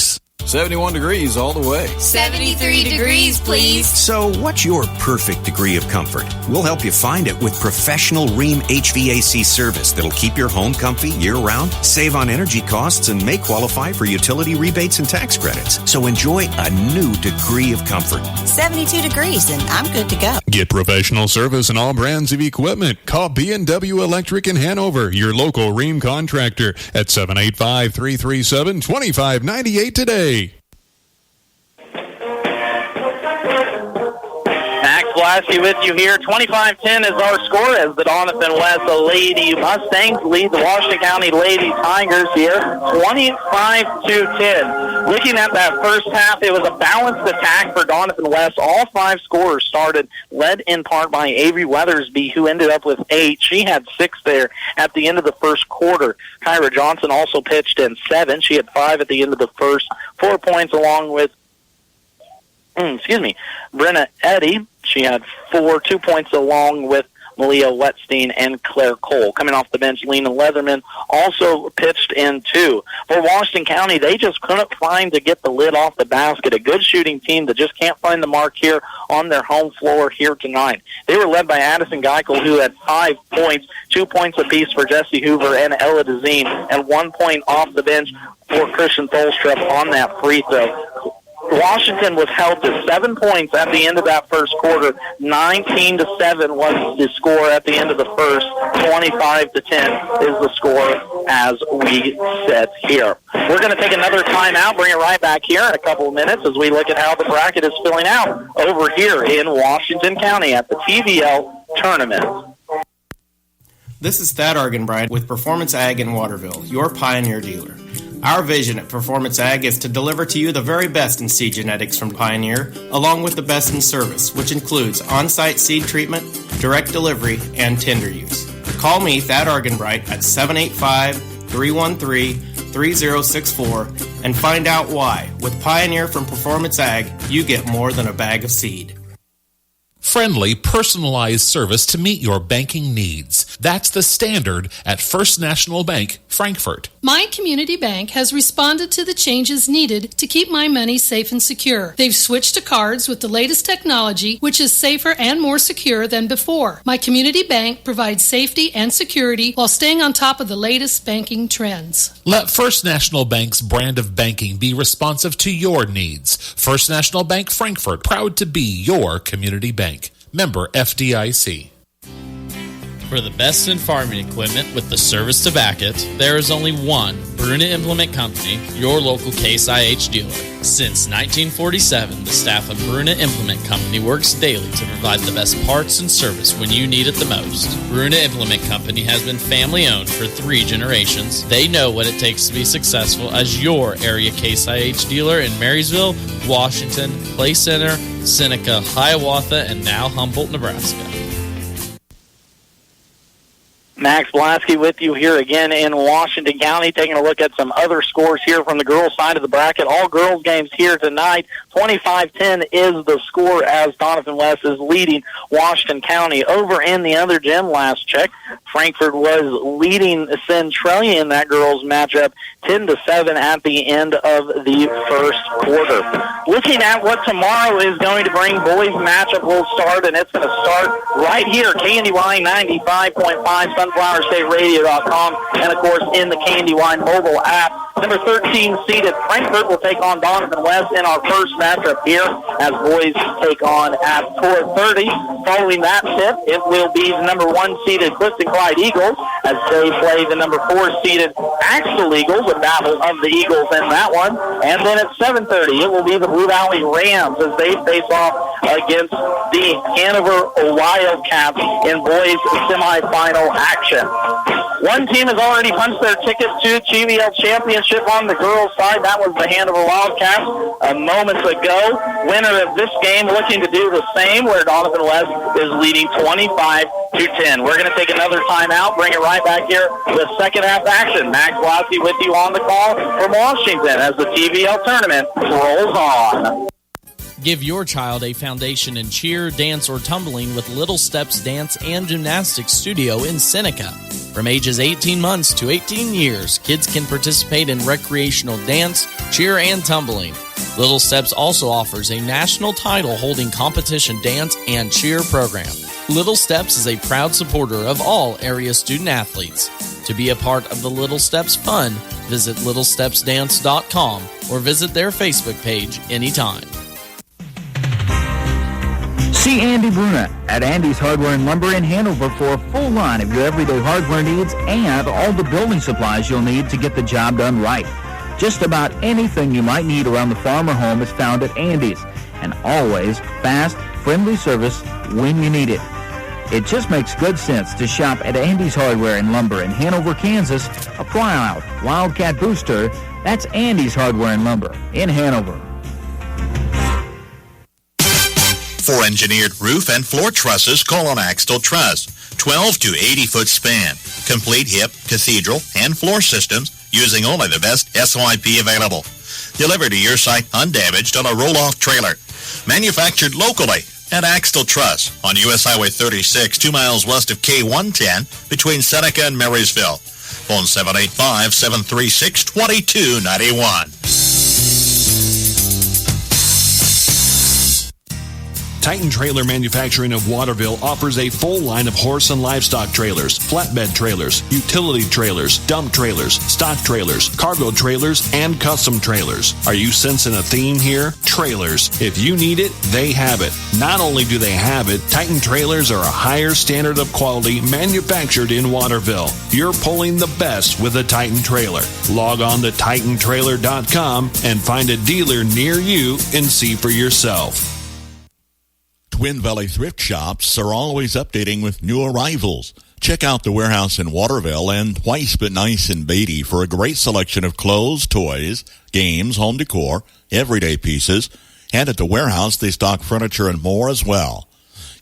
71 degrees all the way. 73 degrees, please. So, what's your perfect degree of comfort? We'll help you find it with professional Rheem HVAC service that'll keep your home comfy year-round, save on energy costs, and may qualify for utility rebates and tax credits. So enjoy a new degree of comfort. 72 degrees, and I'm good to go. Get professional service in all brands of equipment. Call B&W Electric in Hanover, your local Rheem contractor, at 785-337-2598 today. Max Blasky with you here. 25-10 is our score as the Doniphan West Lady Mustangs lead the Washington County Lady Tigers here, 25-10. Looking at that first half, it was a balanced attack for Doniphan West. All 5 scorers started, led in part by Avery Weathersby, who ended up with 8. She had 6 there at the end of the first quarter. Kyra Johnson also pitched in 7. She had 5 at the end of the first. 4 points along with Brenna Eddy. She had 4, 2 points along with Malia Wetstein and Claire Cole. Coming off the bench, Lena Leatherman also pitched in 2. For Washington County, they just couldn't find to get the lid off the basket. A good shooting team that just can't find the mark here on their home floor here tonight. They were led by Addison Geichel, who had 5 points, 2 points apiece for Jesse Hoover and Ella Dezine, and 1 point off the bench for Christian Tholstrup on that free throw. Washington was held to 7 points at the end of that first quarter. 19-7 was the score at the end of the first. 25-10 is the score as we sit here. We're going to take another timeout, bring it right back here in a couple of minutes as we look at how the bracket is filling out over here in Washington County at the TVL tournament. This is Thad Argenbride with Performance Ag in Waterville, your Pioneer dealer. Our vision at Performance Ag is to deliver to you the very best in seed genetics from Pioneer, along with the best in service, which includes on-site seed treatment, direct delivery, and tender use. Call me, Thad Argenbright, at 785-313-3064 and find out why. With Pioneer from Performance Ag, you get more than a bag of seed. Friendly, personalized service to meet your banking needs. That's the standard at First National Bank, Frankfort. My community bank has responded to the changes needed to keep my money safe and secure. They've switched to cards with the latest technology, which is safer and more secure than before. My community bank provides safety and security while staying on top of the latest banking trends. Let First National Bank's brand of banking be responsive to your needs. First National Bank, Frankfort, proud to be your community bank. Member FDIC. For the best in farming equipment with the service to back it, there is only one, Bruna Implement Company, your local Case IH dealer. Since 1947, the staff of Bruna Implement Company works daily to provide the best parts and service when you need it the most. Bruna Implement Company has been family-owned for 3 generations. They know what it takes to be successful as your area Case IH dealer in Marysville, Washington, Clay Center, Seneca, Hiawatha, and now Humboldt, Nebraska. Max Blasky with you here again in Washington County, taking a look at some other scores here from the girls' side of the bracket. All girls games here tonight. 25-10 is the score as Doniphan West is leading Washington County. Over in the other gym last check, Frankfort was leading Centralia in that girls' matchup 10-7 at the end of the first quarter. Looking at what tomorrow is going to bring, boys' matchup will start, and it's going to start right here, KNDY 95.5, SunflowerStateRadio.com, and, of course, in the KNDY mobile app. Number 13 seeded Frankfort will take on Doniphan West in our first matchup here as boys take on at 4:30. Following that tip, it will be the number 1 seeded Clifton Clyde Eagles as they play the number 4 seeded Axtell Eagles, a battle of the Eagles in that one. And then at 7:30, it will be the Blue Valley Rams as they face off against the Hanover Wildcats in boys semifinal action. One team has already punched their ticket to TVL Championship on the girls' side. That was the Hanover Wildcats a moment ago. Winner of this game looking to do the same, where Doniphan West is leading 25-10. We're going to take another timeout, bring it right back here with second half action. Max Blasky with you on the call from Washington as the TVL tournament rolls on. Give your child a foundation in cheer, dance, or tumbling with Little Steps Dance and Gymnastics Studio in Seneca. From ages 18 months to 18 years, kids can participate in recreational dance, cheer, and tumbling. Little Steps also offers a national title holding competition dance and cheer program. Little Steps is a proud supporter of all area student athletes. To be a part of the Little Steps fun, visit littlestepsdance.com or visit their Facebook page anytime. See Andy Bruna at Andy's Hardware and Lumber in Hanover for a full line of your everyday hardware needs and all the building supplies you'll need to get the job done right. Just about anything you might need around the farm or home is found at Andy's, and always fast, friendly service when you need it. It just makes good sense to shop at Andy's Hardware and Lumber in Hanover, Kansas, a proud Wildcat booster. That's Andy's Hardware and Lumber in Hanover. For engineered roof and floor trusses, call on Axtell Truss. 12 to 80-foot span. Complete hip, cathedral, and floor systems using only the best SYP available. Delivered to your site undamaged on a roll-off trailer. Manufactured locally at Axtell Truss on U.S. Highway 36, 2 miles west of K110 between Seneca and Marysville. Phone 785-736-2291. Titan Trailer Manufacturing of Waterville offers a full line of horse and livestock trailers, flatbed trailers, utility trailers, dump trailers, stock trailers, cargo trailers, and custom trailers. Are you sensing a theme here? Trailers. If you need it, they have it. Not only do they have it, Titan Trailers are a higher standard of quality manufactured in Waterville. You're pulling the best with a Titan Trailer. Log on to TitanTrailer.com and find a dealer near you and see for yourself. Twin Valley Thrift Shops are always updating with new arrivals. Check out the warehouse in Waterville and Twice But Nice in Beatty for a great selection of clothes, toys, games, home decor, everyday pieces, and at the warehouse they stock furniture and more as well.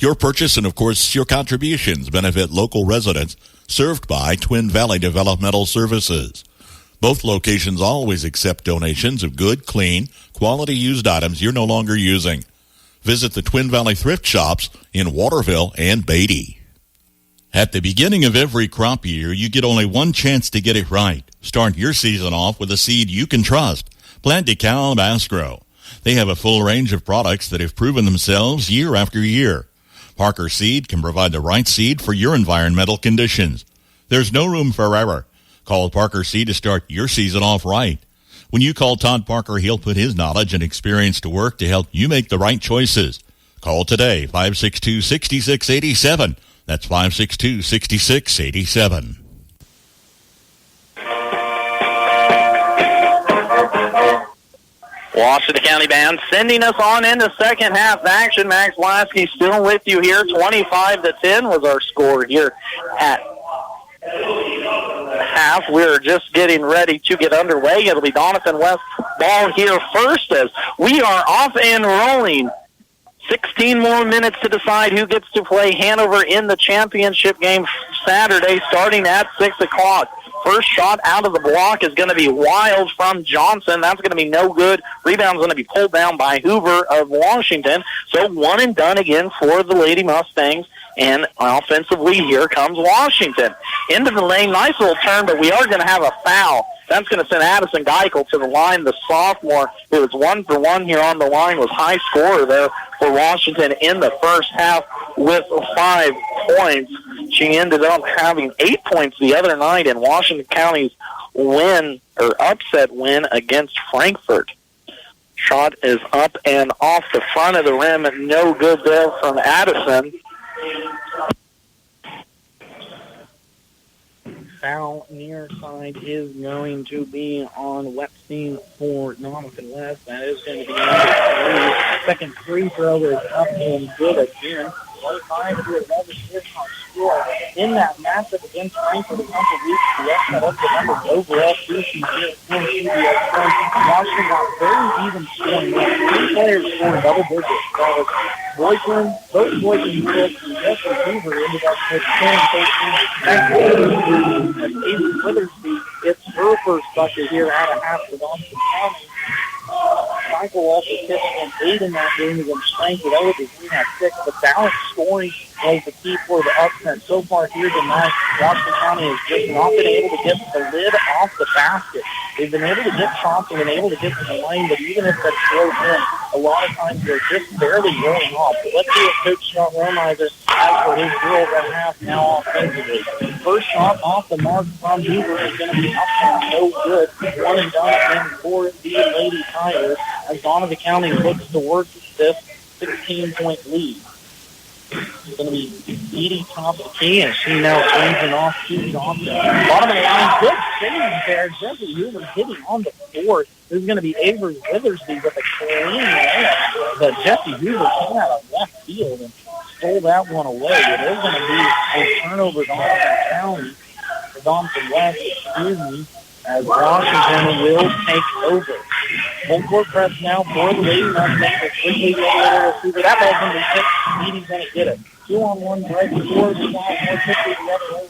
Your purchase and, of course, your contributions benefit local residents served by Twin Valley Developmental Services. Both locations always accept donations of good, clean, quality used items you're no longer using. Visit the Twin Valley Thrift Shops in Waterville and Beatty. At the beginning of every crop year, you get only one chance to get it right. Start your season off with a seed you can trust. Plant DeKalb Asgrow. They have a full range of products that have proven themselves year after year. Parker Seed can provide the right seed for your environmental conditions. There's no room for error. Call Parker Seed to start your season off right. When you call Todd Parker, he'll put his knowledge and experience to work to help you make the right choices. Call today, 562-6687. That's 562-6687. Washington County Band sending us on into second half action. Max Lasky still with you here. 25-10 was our score here at half. We're just getting ready to get underway. It'll be Doniphan West ball here first as we are off and rolling. 16 more minutes to decide who gets to play Hanover in the championship game Saturday starting at 6 o'clock. First shot out of the block is going to be wild from Johnson. That's going to be no good. Rebound's going to be pulled down by Hoover of Washington. So one and done again for the Lady Mustangs. And offensively, here comes Washington. Into the lane, nice little turn, but we are going to have a foul. That's going to send Addison Geichel to the line. The sophomore, who was 1-for-1 here on the line, was high scorer there for Washington in the first half with 5 points. She ended up having 8 points the other night in Washington County's upset win against Frankfort. Shot is up and off the front of the rim. No good there from Addison. Foul near side is going to be on Wepstein for Doniphan West. That is going to be number 3. Second free throw is up and good again. 25-11 is our score. In that matchup against Frankfurt a couple weeks, the upset up the numbers overall. Washington got very even scoring. 3 players scoring double digits. Boykin, both Boykin and Jesse Hoover ended up with 10-13. Aiden Withersby gets her first bucket here out of half with Doniphan County. Michael also pitched an 8 in that game against Frankfurt. That was a 3-6. The balanced scoring was the key for the upset. So far here tonight, Washington County has just not been able to get the lid off the basket. They've been able to get shots and been able to get to the lane, but even if that's close in, a lot of times they're just barely going off. But let's see what Coach Sean Romizer has for his girls at half now offensively. First shot off the mark from Beaver is going to be up and no good. One and done again for the Lady Tigers as Doniphan County looks to work this 16-point lead. It's going to be Edie top of the key, and she now swings it off to Johnson. Bottom of the line, good save there. Jesse Hoover hitting on the fourth. This is going to be Avery Withersby with a clean layup, but Jesse Hoover came out of left field and stole that one away. It is going to be a turnover Doniphan County, or Doniphan West, as Washington will take over. Full court press now for the Lady Mustangs. Quickly the other receiver. That ball's going to be tipped. Edie's going to get it. 2-on-1 break before the shot. More quickly the other way.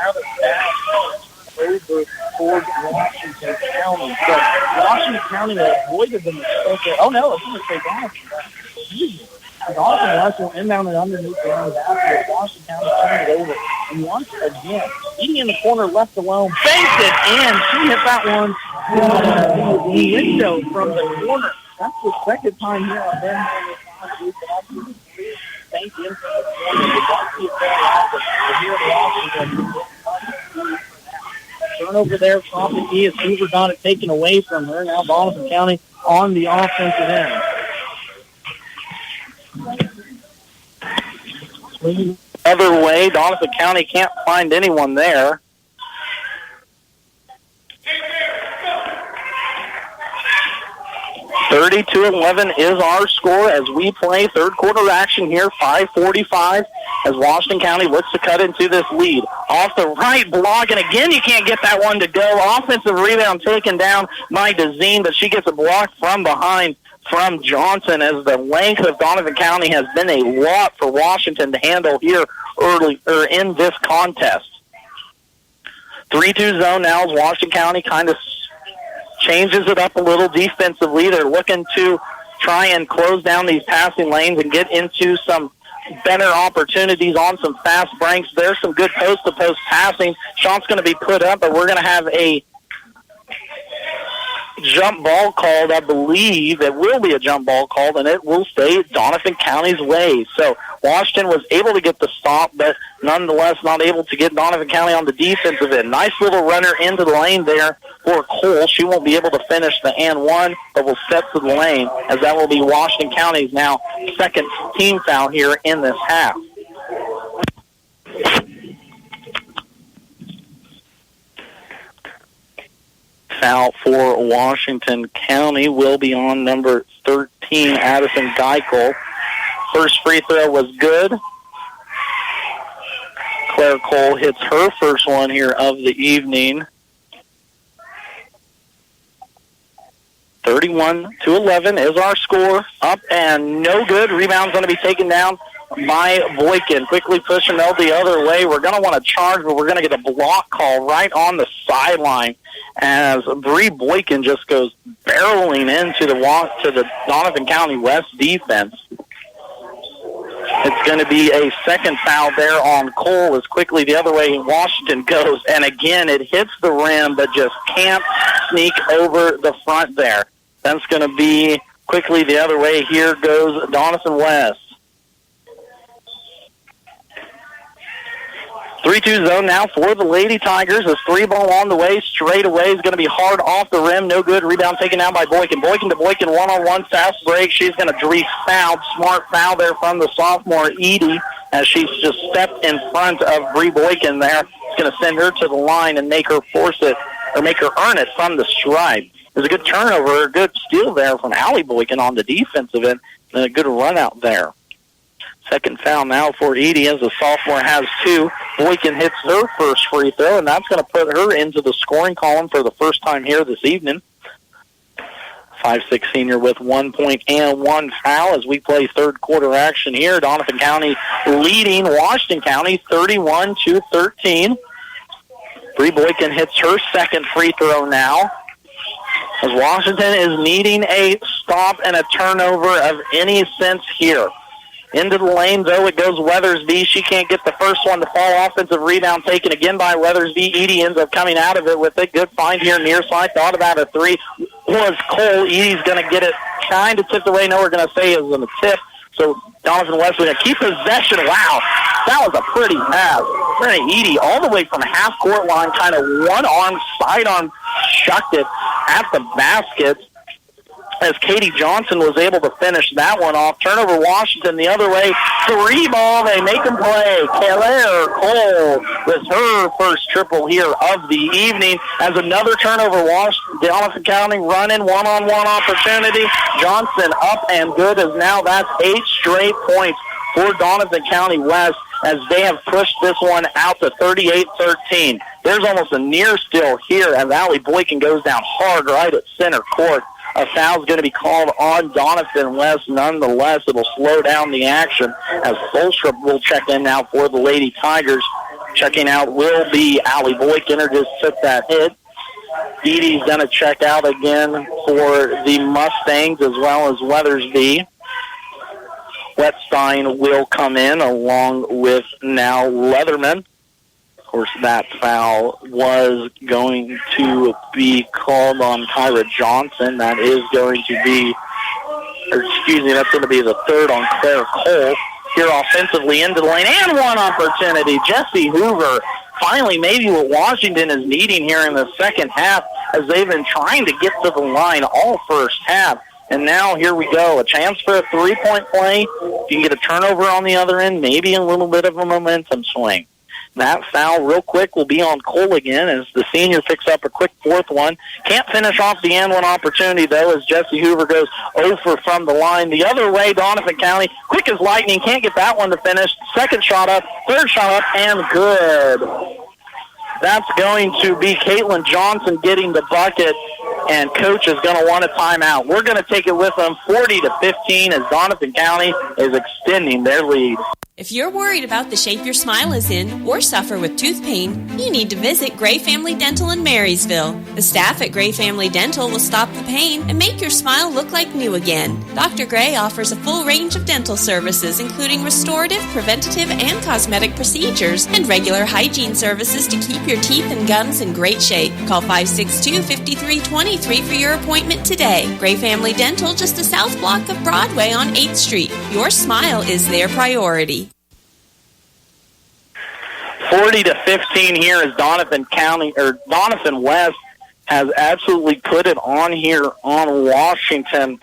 Out of bounds over towards Washington County. So Washington County avoided the mistake there. Oh no, it's going to stay down. Doniphan West will inbound it underneath the own basket. Washington County turned it over. And once again, Edie in the corner left alone. Banked it in. She hit that one the window from the corner. That's the second time here on Ben. Thank you. Turnover there from the key as Hoover got it taken away from her. Now Doniphan County on the offensive end. Other way, Doniphan County can't find anyone there. (32-11) is our score as we play third quarter action here. 5:45 as Washington County looks to cut into this lead. Off the right block, and again you can't get that one to go. Offensive rebound taken down by DeZine, but she gets a block from behind from Johnson as the length of Doniphan County has been a lot for Washington to handle here early or in this contest. 3-2 zone now as Washington County kind of changes it up a little defensively. They're looking to try and close down these passing lanes and get into some better opportunities on some fast breaks. There's some good post-to-post passing. Shot's going to be put up, but we're going to have a jump ball called. I believe it will be a jump ball called, and it will stay Doniphan County's way. So Washington was able to get the stop, but nonetheless not able to get Doniphan County on the defensive end. Nice little runner into the lane there for Cole. She won't be able to finish the and one, but will step to the lane, as that will be Washington County's now second team foul here in this half. Foul for Washington County will be on number 13, Addison Geichel. First free throw was good. Claire Cole hits her first one here of the evening. 31-11 is our score. Up and no good. Rebound's going to be taken down by Boykin. Quickly pushing out the other way. We're going to want to charge, but we're going to get a block call right on the sideline as Bree Boykin just goes barreling into the Doniphan County West defense. It's going to be a second foul there on Cole as quickly the other way Washington goes. And again, it hits the rim, but just can't sneak over the front there. That's going to be quickly the other way. Here goes Doniphan West. 3-2 zone now for the Lady Tigers. A three ball on the way. Straight away is going to be hard off the rim. No good. Rebound taken down by Boykin. Boykin to Boykin. One-on-one fast break. She's going to be fouled. Smart foul there from the sophomore Edie as she's just stepped in front of Bree Boykin there. It's going to send her to the line and make her force it or make her earn it from the stripe. There's a good turnover, a good steal there from Allie Boykin on the defensive end, and a good run out there. Second foul now for Edie as the sophomore has two. Boykin hits her first free throw, and that's going to put her into the scoring column for the first time here this evening. 5'6" senior with 1 point and 1 foul as we play third quarter action here. Doniphan County leading Washington County 31-13. Bree Boykin hits her second free throw now, as Washington is needing a stop and a turnover of any sense here. Into the lane, though, it goes Weathersby. She can't get the first one to fall. Offensive rebound taken again by Weathersby. Edie ends up coming out of it with a good find here near side. Thought about a three. Was Cole. Edie's going to get it kind of tipped away. No, we're going to say it was in the tip. So Doniphan West going to keep possession. Wow, that was a pretty pass. Edie all the way from half-court line, kind of one-arm, sidearm, chucked it at the basket, as Katie Johnson was able to finish that one off. Turnover Washington the other way. 3 ball. They make them play. Claire Cole with her first triple here of the evening. As another turnover, Doniphan County running one-on-one opportunity. Johnson up and good, as now that's 8 straight points for Doniphan County West, as they have pushed this one out to 38-13. There's almost a near steal here, as Allie Boykin goes down hard right at center court. A foul's going to be called on Doniphan West. Nonetheless, it'll slow down the action, as Fulstrup will check in now for the Lady Tigers. Checking out will be Allie Boykin, or just took that hit. Edie's going to check out again for the Mustangs, as well as Weathersby. Wetstein will come in along with now Leatherman. Of course, that foul was going to be called on Kyra Johnson. That is going to be, that's going to be the third on Claire Cole. Here offensively into the lane, and one opportunity. Jessie Hoover, finally maybe what Washington is needing here in the second half, as they've been trying to get to the line all first half. And now here we go, a chance for a three-point play. You can get a turnover on the other end, maybe a little bit of a momentum swing. That foul real quick will be on Cole again, as the senior picks up a quick fourth one. Can't finish off the end one opportunity, though, as Jessie Hoover goes 0 for from the line. The other way, Doniphan County, quick as lightning, can't get that one to finish. Second shot up, third shot up, and good. That's going to be Caitlin Johnson getting the bucket, and Coach is going to want a timeout. We're going to take it with them 40-15, as Doniphan County is extending their lead. If you're worried about the shape your smile is in or suffer with tooth pain, you need to visit Gray Family Dental in Marysville. The staff at Gray Family Dental will stop the pain and make your smile look like new again. Dr. Gray offers a full range of dental services, including restorative, preventative, and cosmetic procedures, and regular hygiene services to keep your teeth and gums in great shape. Call 562-5323 for your appointment today. Gray Family Dental, just a south block of Broadway on 8th Street. Your smile is their priority. 40-15 here, as Doniphan West has absolutely put it on here on Washington.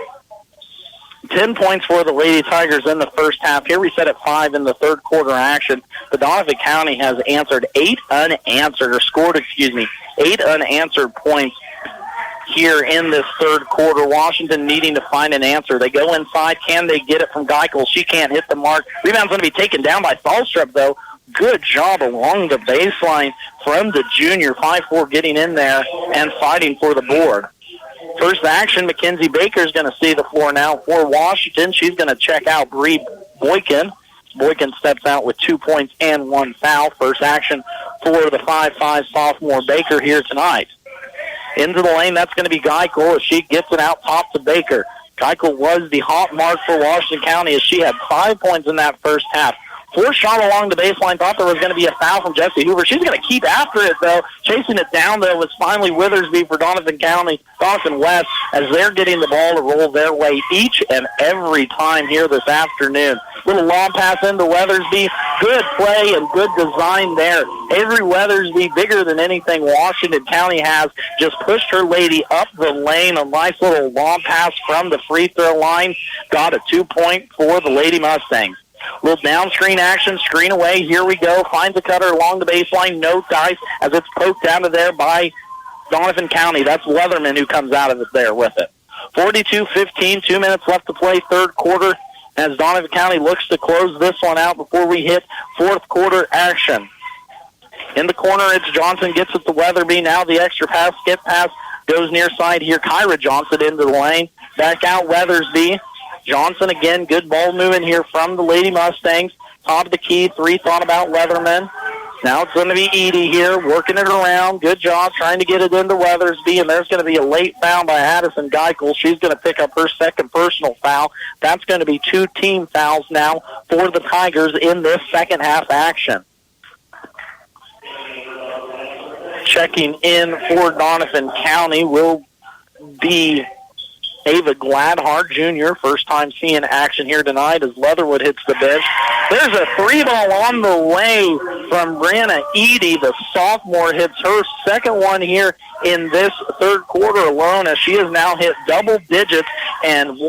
10 points for the Lady Tigers in the first half. Here we set at 5 in the third quarter action. The Doniphan County has scored 8 unanswered points here in this third quarter. Washington needing to find an answer. They go inside. Can they get it from Geikel? She can't hit the mark. Rebound's going to be taken down by Thalstrup, though. Good job along the baseline from the junior. 5'4", getting in there and fighting for the board. First action, Mackenzie Baker is going to see the floor now for Washington. She's going to check out Bree Boykin. Boykin steps out with 2 points and 1 foul. First action for the 5'5" sophomore Baker here tonight. Into the lane, that's going to be Geikel as she gets it out top to Baker. Geikel was the hot mark for Washington County, as she had 5 points in that first half. Fourth shot along the baseline. Thought there was going to be a foul from Jessie Hoover. She's going to keep after it, though. Chasing it down, though, was finally Withersby for Doniphan County, Doniphan West, as they're getting the ball to roll their way each and every time here this afternoon. Little long pass into Weathersby. Good play and good design there. Avery Weathersby, bigger than anything Washington County has, just pushed her lady up the lane. A nice little long pass from the free throw line. Got a 2-point for the Lady Mustangs. Little down screen action, screen away. Here we go. Finds a cutter along the baseline. No dice as it's poked out of there by Doniphan County. That's Leatherman who comes out of it there with it. 42-15, 2 minutes left to play, third quarter, as Doniphan County looks to close this one out before we hit fourth quarter action. In the corner, it's Johnson, gets it to Weatherby. Now the extra pass, skip pass, goes near side here. Kyra Johnson into the lane. Back out Weathersby. Johnson again, good ball moving here from the Lady Mustangs. Top of the key, 3 thought about Leatherman. Now it's going to be Edie here, working it around. Good job trying to get it into Weathersby, and there's going to be a late foul by Addison Geikel. She's going to pick up her second personal foul. That's going to be 2 team fouls now for the Tigers in this second half action. Checking in for Doniphan County will be Ava Gladhart Jr., first time seeing action here tonight as Leatherwood hits the bench. There's a 3-ball on the way from Brianna Edie. The sophomore hits her second one here in this third quarter alone, as she has now hit double digits, and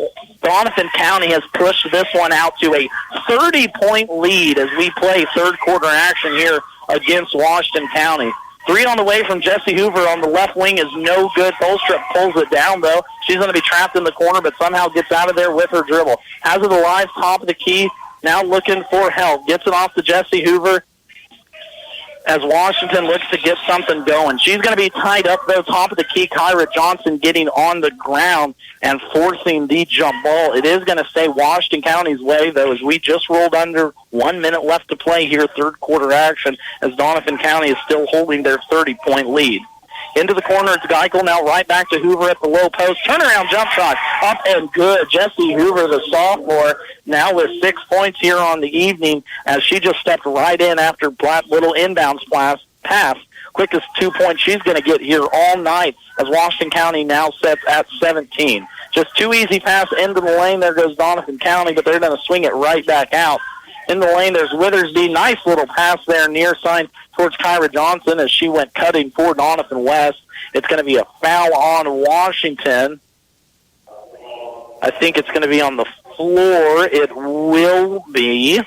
Doniphan County has pushed this one out to a 30-point lead as we play third quarter action here against Washington County. 3 on the way from Jesse Hoover on the left wing is no good. Polstrup pulls it down, though. She's going to be trapped in the corner, but somehow gets out of there with her dribble. Has it alive, top of the key, now looking for help. Gets it off to Jesse Hoover as Washington looks to get something going. She's going to be tied up, though, top of the key. Kyra Johnson getting on the ground and forcing the jump ball. It is going to stay Washington County's way, though, as we just rolled under 1 minute left to play here, third quarter action, as Doniphan County is still holding their 30-point lead. Into the corner, it's Geikel, now right back to Hoover at the low post. Turnaround jump shot, up and good. Jessie Hoover, the sophomore, now with 6 points here on the evening, as she just stepped right in after Blatt Little inbounds pass. Quickest 2 points she's going to get here all night, as Washington County now sets at 17. Just too easy pass into the lane. There goes Doniphan County, but they're going to swing it right back out. In the lane, there's Withersby. Nice little pass there near side towards Kyra Johnson as she went cutting for Doniphan West. It's going to be a foul on Washington. I think it's going to be on the floor. It will be.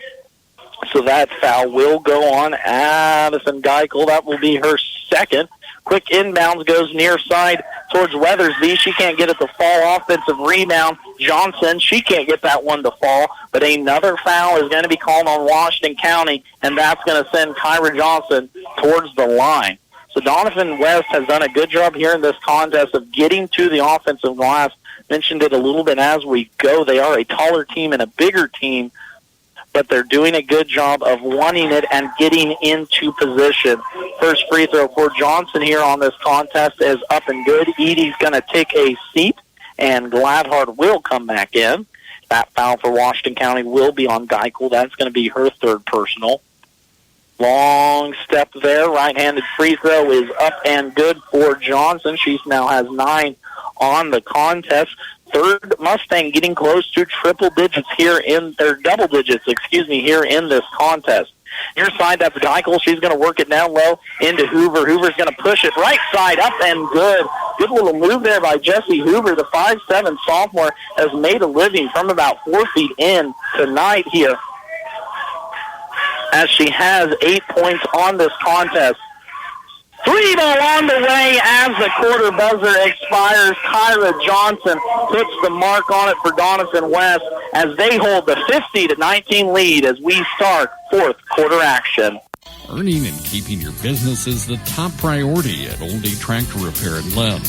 So that foul will go on Addison Geikel. That will be her second. Quick inbounds goes near side towards Weathersby. She can't get it to fall. Offensive rebound. Johnson, she can't get that one to fall. But another foul is going to be called on Washington County, and that's going to send Kyra Johnson towards the line. So Doniphan West has done a good job here in this contest of getting to the offensive glass. Mentioned it a little bit as we go. They are a taller team and a bigger team, but they're doing a good job of wanting it and getting into position. First free throw for Johnson here on this contest is up and good. Edie's going to take a seat, and Gladhart will come back in. That foul for Washington County will be on Geikel. That's going to be her third personal. Long step there. Right-handed free throw is up and good for Johnson. She now has 9 on the contest. Third Mustang getting close to double digits here in this contest. Near side, that's Geikel. She's going to work it down low into Hoover. Hoover's going to push it right side, up and good. Good little move there by Jessie Hoover. The 5'7" sophomore has made a living from about 4 feet in tonight here, as she has 8 points on this contest. 3-ball on the way as the quarter buzzer expires. Kyra Johnson puts the mark on it for Doniphan West as they hold the 50-19 lead as we start fourth quarter action. Earning and keeping your business is the top priority at Oldie Tractor Repair in Lynn.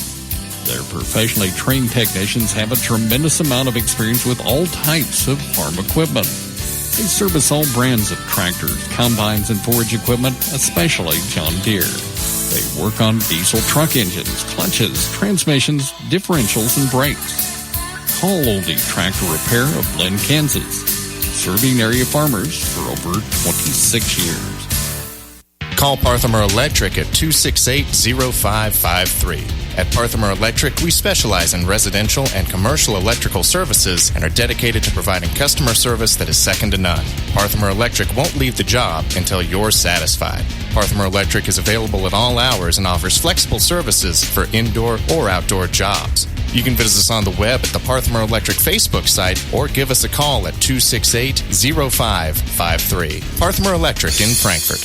Their professionally trained technicians have a tremendous amount of experience with all types of farm equipment. They service all brands of tractors, combines, and forage equipment, especially John Deere. They work on diesel truck engines, clutches, transmissions, differentials, and brakes. Call Oldie Tractor Repair of Lynn, Kansas, serving area farmers for over 26 years. Call Parthamer Electric at 268-0553. At Parthamer Electric, we specialize in residential and commercial electrical services and are dedicated to providing customer service that is second to none. Parthamer Electric won't leave the job until you're satisfied. Parthamer Electric is available at all hours and offers flexible services for indoor or outdoor jobs. You can visit us on the web at the Parthamer Electric Facebook site or give us a call at 268-0553. Parthamer Electric in Frankfort.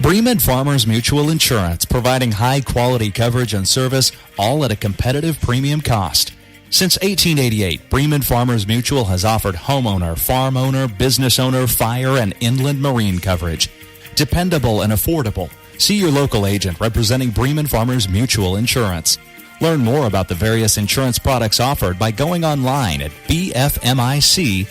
Bremen Farmers Mutual Insurance, providing high-quality coverage and service, all at a competitive premium cost. Since 1888, Bremen Farmers Mutual has offered homeowner, farm owner, business owner, fire, and inland marine coverage. Dependable and affordable. See your local agent representing Bremen Farmers Mutual Insurance. Learn more about the various insurance products offered by going online at bfmic.com.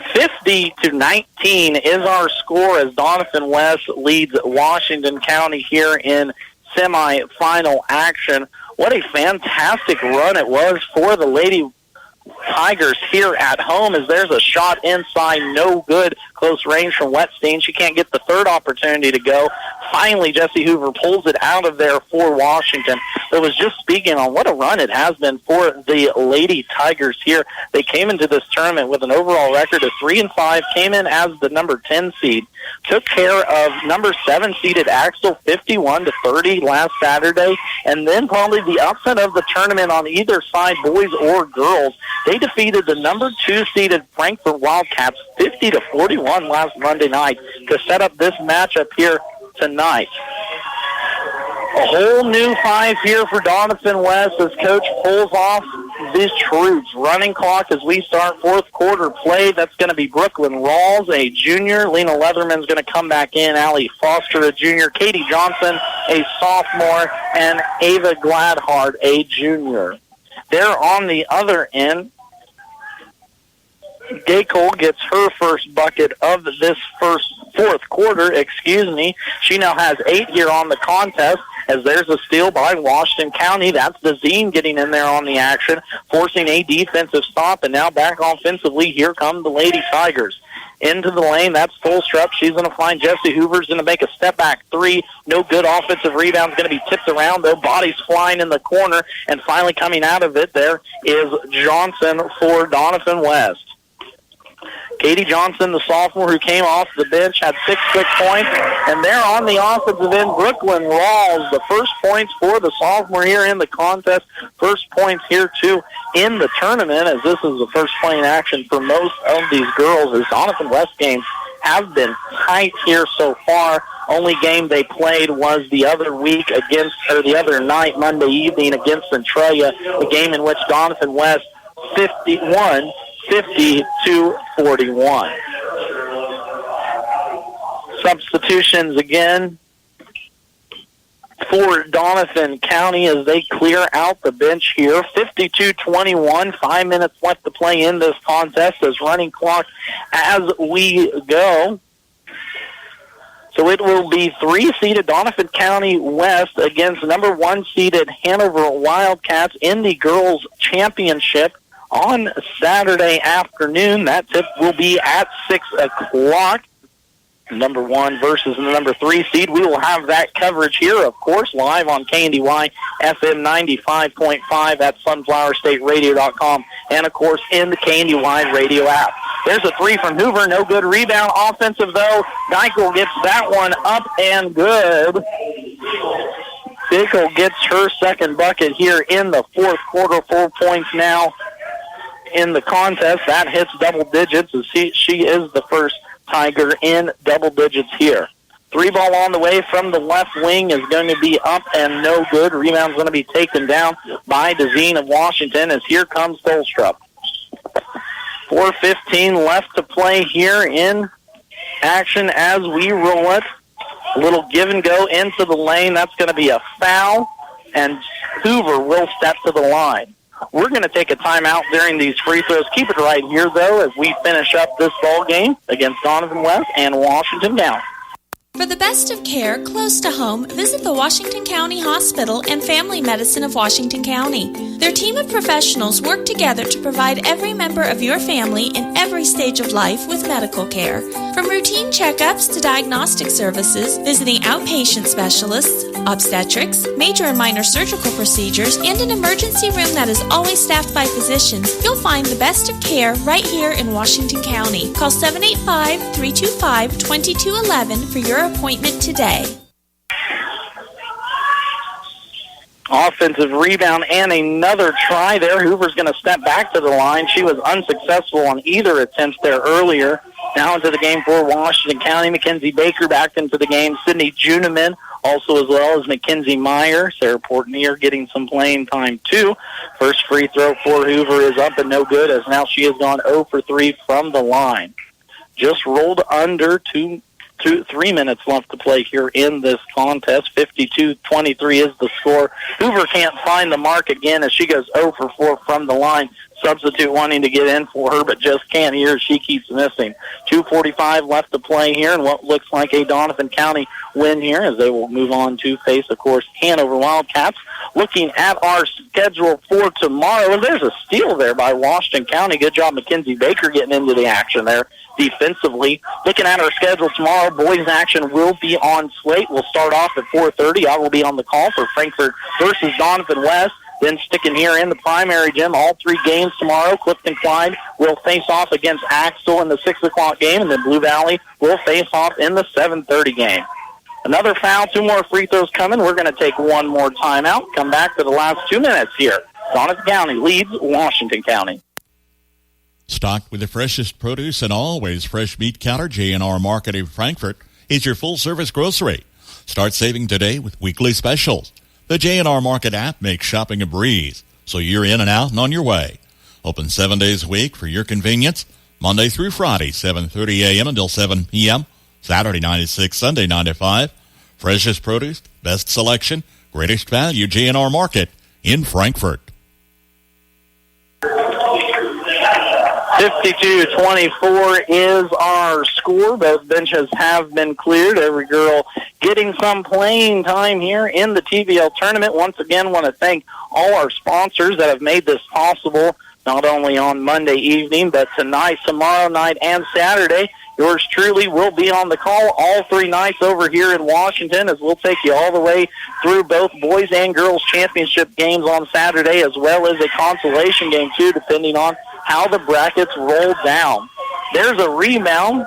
50-19 is our score as Doniphan West leads Washington County here in semifinal action. what a fantastic run it was for the Lady Tigers here at home, as there's a shot inside, no good, close range from Wetstein. She can't get the third opportunity to go. Finally, Jessie Hoover pulls it out of there for Washington. It was just speaking on what a run it has been for the Lady Tigers here. They came into this tournament with an overall record of 3-5, came in as the number 10 seed, took care of number 7 seeded Axel 51-30 last Saturday, and then probably the upset of the tournament on either side, boys or girls. They defeated the number 2 seeded Frankfort Wildcats 50-41 last Monday night to set up this matchup here tonight. A whole new 5 here for Doniphan West as Coach pulls off these troops. Running clock as we start fourth quarter play. That's going to be Brooklyn Rawls, a junior. Lena Leatherman's going to come back in. Allie Foster, a junior. Katie Johnson, a sophomore. And Ava Gladhart, a junior. There on the other end, Gaycole gets her first bucket of this fourth quarter. She now has 8 here on the contest, as there's a steal by Washington County. That's the Zine getting in there on the action, forcing a defensive stop, and now back offensively, here come the Lady Tigers. Into the lane, that's Fulstrup. She's going to find Jessie Hoover's going to make a step-back 3. No good offensive rebound. Going to be tipped around, though. Bodies flying in the corner, and finally coming out of it there is Johnson for Doniphan West. Katie Johnson, the sophomore who came off the bench, had 6 quick points. And there on the offensive end, Brooklyn Rawls, the first points for the sophomore here in the contest. First points here, too, in the tournament, as this is the first playing action for most of these girls. As Doniphan West games have been tight here so far. Only game they played was the other night, Monday evening, against Centralia, a game in which Doniphan West 50-41. Substitutions again for Doniphan County as they clear out the bench here. 52-21, 5 minutes left to play in this contest as running clock as we go. So it will be 3-seeded Doniphan County West against number 1-seeded Hanover Wildcats in the girls' championship on Saturday afternoon. That tip will be at 6 o'clock. Number 1 versus the number 3 seed. We will have that coverage here, of course, live on KNDY FM 95.5 at sunflowerstateradio.com, and, of course, in the KNDY radio app. There's a 3 from Hoover. No good rebound. Offensive, though. Geikel gets that one up and good. Geikel gets her second bucket here in the fourth quarter. 4 points now in the contest. That hits double digits as she is the first Tiger in double digits here. 3 ball on the way from the left wing is going to be up and no good. Rebound's going to be taken down by DeZine of Washington as here comes Dolstrup. 4:15 left to play here in action as we roll it. A little give and go into the lane. That's going to be a foul, and Hoover will step to the line. We're going to take a timeout during these free throws. Keep it right here, though, as we finish up this ball game against Doniphan West and Washington County. For the best of care close to home, visit the Washington County Hospital and Family Medicine of Washington County. Their team of professionals work together to provide every member of your family in every stage of life with medical care. From routine checkups to diagnostic services, visiting outpatient specialists, obstetrics, major and minor surgical procedures, and an emergency room that is always staffed by physicians, you'll find the best of care right here in Washington County. Call 785-325-2211 for your appointment today. Offensive rebound and another try there. Hoover's going to step back to the line. She was unsuccessful on either attempt there earlier. Now into the game for Washington County. Mackenzie Baker back into the game. Sydney Juniman also, as well as Mackenzie Meyer. Sarah Portnier getting some playing time too. First free throw for Hoover is up and no good, as now she has gone 0 for 3 from the line. Just rolled under 3 minutes left to play here in this contest. 52-23 is the score. Hoover can't find the mark again as she goes 0 for 4 from the line. substitute wanting to get in for her, but just can't hear. She keeps missing. 2:45 left to play here, and what looks like a Doniphan County win here as they will move on to face, of course, Hanover Wildcats. Looking at our schedule for tomorrow, and there's a steal there by Washington County. Good job, Mackenzie Baker, getting into the action there defensively. Looking at our schedule tomorrow, boys action will be on slate. We'll start off at 4:30. I will be on the call for Frankfort versus Doniphan West. Then sticking here in the primary gym, all 3 games tomorrow. Clifton Clyde will face off against Axtell in the 6 o'clock game, and then Blue Valley will face off in the 7:30 game. Another foul, 2 more free throws coming. We're going to take 1 more timeout. Come back for the last 2 minutes here. Doniphan County leads Washington County. Stocked with the freshest produce and always fresh meat counter, J&R Market in Frankfort is your full-service grocery. Start saving today with weekly specials. The J&R Market app makes shopping a breeze, so you're in and out and on your way. Open 7 days a week for your convenience, Monday through Friday, 7:30 a.m. until 7 p.m., Saturday 9 to 6, Sunday 9 to 5. Freshest produce, best selection, greatest value, J&R Market in Frankfort. 52-24 is our score. Both benches have been cleared. Every girl getting some playing time here in the TVL tournament. Once again, want to thank all our sponsors that have made this possible, not only on Monday evening, but tonight, tomorrow night, and Saturday. Yours truly will be on the call all 3 nights over here in Washington, as we'll take you all the way through both boys and girls championship games on Saturday, as well as a consolation game, too, depending on how the brackets roll down. There's a rebound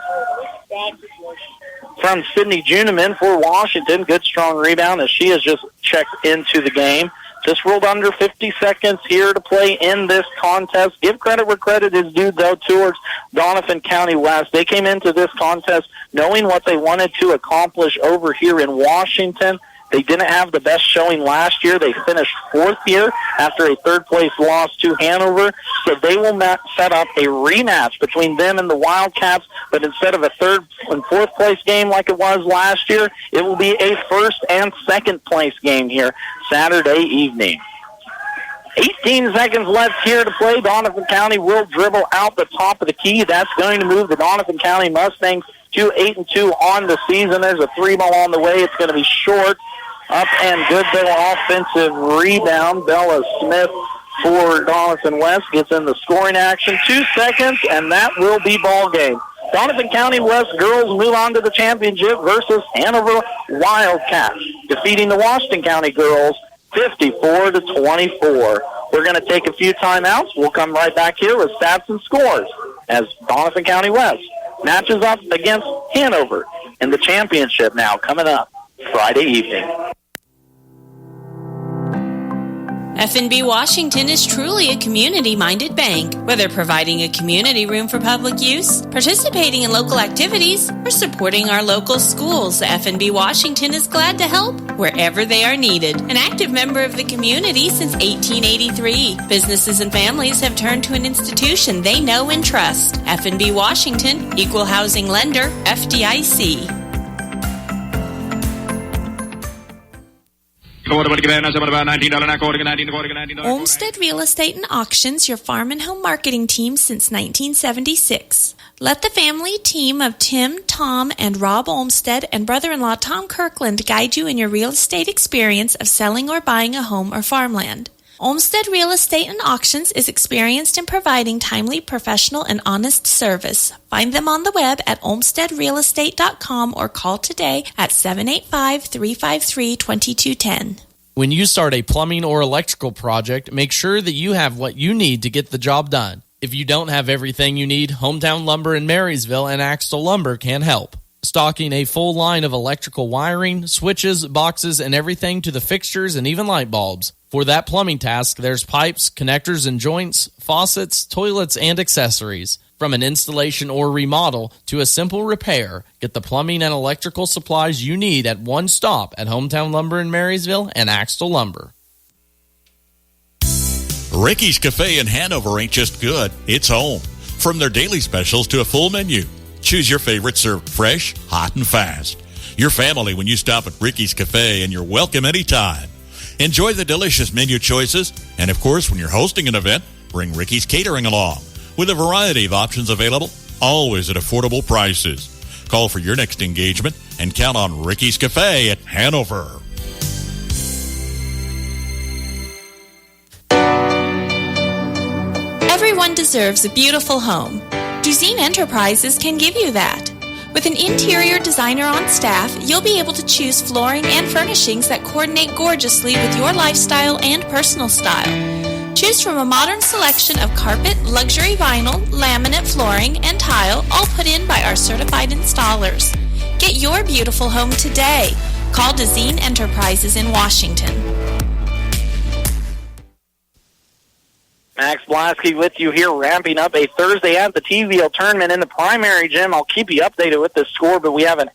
from Sydney Juniman for Washington. Good, strong rebound as she has just checked into the game. Just rolled under 50 seconds here to play in this contest. Give credit where credit is due, though, towards Doniphan County West. They came into this contest knowing what they wanted to accomplish over here in Washington. They didn't have the best showing last year. They finished 4th here after a 3rd-place loss to Hanover. So they will set up a rematch between them and the Wildcats, but instead of a 3rd and 4th-place game like it was last year, it will be a 1st and 2nd-place game here Saturday evening. 18 seconds left here to play. Doniphan County will dribble out the top of the key. That's going to move the Doniphan County Mustangs to 8-2 on the season. There's a 3-ball on the way. It's going to be short. Up and good, though, offensive rebound. Bella Smith for Doniphan West gets in the scoring action. 2 seconds, and that will be ball game. Doniphan County West girls move on to the championship versus Hanover Wildcats, defeating the Washington County girls 54-24. We're going to take a few timeouts. We'll come right back here with stats and scores as Doniphan County West matches up against Hanover in the championship now coming up Friday evening. FNB Washington is truly a community-minded bank. Whether providing a community room for public use, participating in local activities, or supporting our local schools, FNB Washington is glad to help wherever they are needed. An active member of the community since 1883, businesses and families have turned to an institution they know and trust. FNB Washington, Equal Housing Lender, FDIC. Olmsted Real Estate and Auctions, your farm and home marketing team since 1976. Let the family team of Tim, Tom, and Rob Olmsted and brother-in-law Tom Kirkland guide you in your real estate experience of selling or buying a home or farmland. Olmsted Real Estate and Auctions is experienced in providing timely, professional, and honest service. Find them on the web at olmstedrealestate.com or call today at 785-353-2210. When you start a plumbing or electrical project, make sure that you have what you need to get the job done. If you don't have everything you need, Hometown Lumber in Marysville and Axtell Lumber can help. Stocking a full line of electrical wiring, switches, boxes, and everything to the fixtures and even light bulbs. For that plumbing task, there's pipes, connectors and joints, faucets, toilets, and accessories. From an installation or remodel to a simple repair, get the plumbing and electrical supplies you need at one stop at Hometown Lumber in Marysville and Axtell Lumber. Ricky's Cafe in Hanover ain't just good, it's home. From their daily specials to a full menu, choose your favorite served fresh, hot, and fast. Your family when you stop at Ricky's Cafe, and you're welcome anytime. Enjoy the delicious menu choices, and of course, when you're hosting an event, Bring Ricky's Catering along. With a variety of options available, always at affordable prices. Call for your next engagement and count on Ricky's Cafe at Hanover. Everyone deserves a beautiful home. Duzine Enterprises can give you that. With an interior designer on staff, you'll be able to choose flooring and furnishings that coordinate gorgeously with your lifestyle and personal style. Choose from a modern selection of carpet, luxury vinyl, laminate flooring, and tile, all put in by our certified installers. Get your beautiful home today. Call Duzine Enterprises in Washington. Max Blasky with you here, ramping up a Thursday at the TVL tournament in the primary gym. I'll keep you updated with the score, but we have an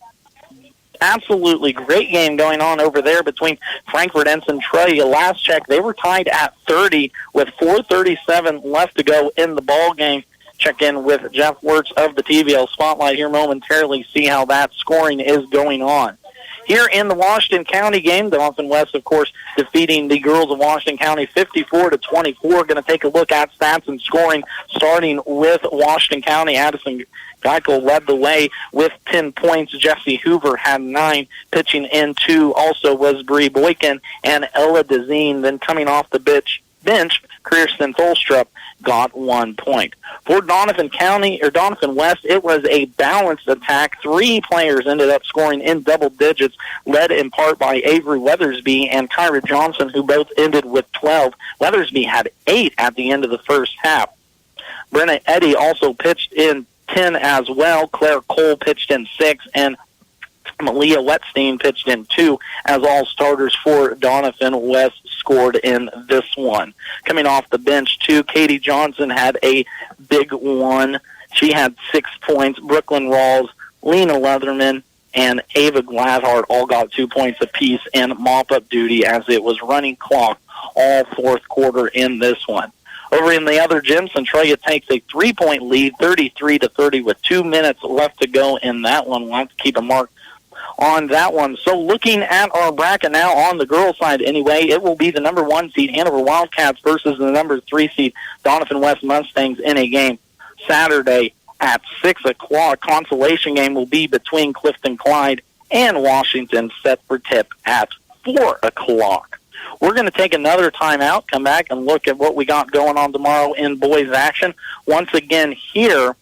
absolutely great game going on over there between Frankfort and Centralia. Last check, they were tied at 30 with 4:37 left to go in the ball game. Check in with Jeff Wirtz of the TVL Spotlight here momentarily, see how that scoring is going on. Here in the Washington County game, Doniphan West, of course, defeating the girls of Washington County 54-24. Going to take a look at stats and scoring, starting with Washington County. Addison Geikel led the way with 10 points. Jesse Hoover had 9. Pitching in 2 also was Bree Boykin and Ella Dezine. Then coming off the bench, Kirsten Tholstrup got 1 point. For Doniphan County, or Doniphan West, it was a balanced attack. 3 players ended up scoring in double digits, led in part by Avery Weathersby and Kyra Johnson, who both ended with 12. Weathersby had 8 at the end of the first half. Brenna Eddy also pitched in 10 as well. Claire Cole pitched in 6, and Malia Wetstein pitched in 2 as all starters for Doniphan West scored in this one. Coming off the bench, too, Katie Johnson had a big one. She had 6 points. Brooklyn Rawls, Lena Leatherman, and Ava Gladhart all got 2 points apiece in mop-up duty as it was running clock all fourth quarter in this one. Over in the other gym, Centralia takes a 3-point lead, 33-30, with 2 minutes left to go in that one. We'll have to keep a mark on that one. So looking at our bracket now on the girls' side anyway, it will be the number 1 seed Hanover Wildcats versus the number 3 seed Doniphan West Mustangs in a game Saturday at 6 o'clock. Consolation game will be between Clifton Clyde and Washington, set for tip at 4 o'clock. We're going to take another timeout, come back and look at what we got going on tomorrow in boys action. Once again here,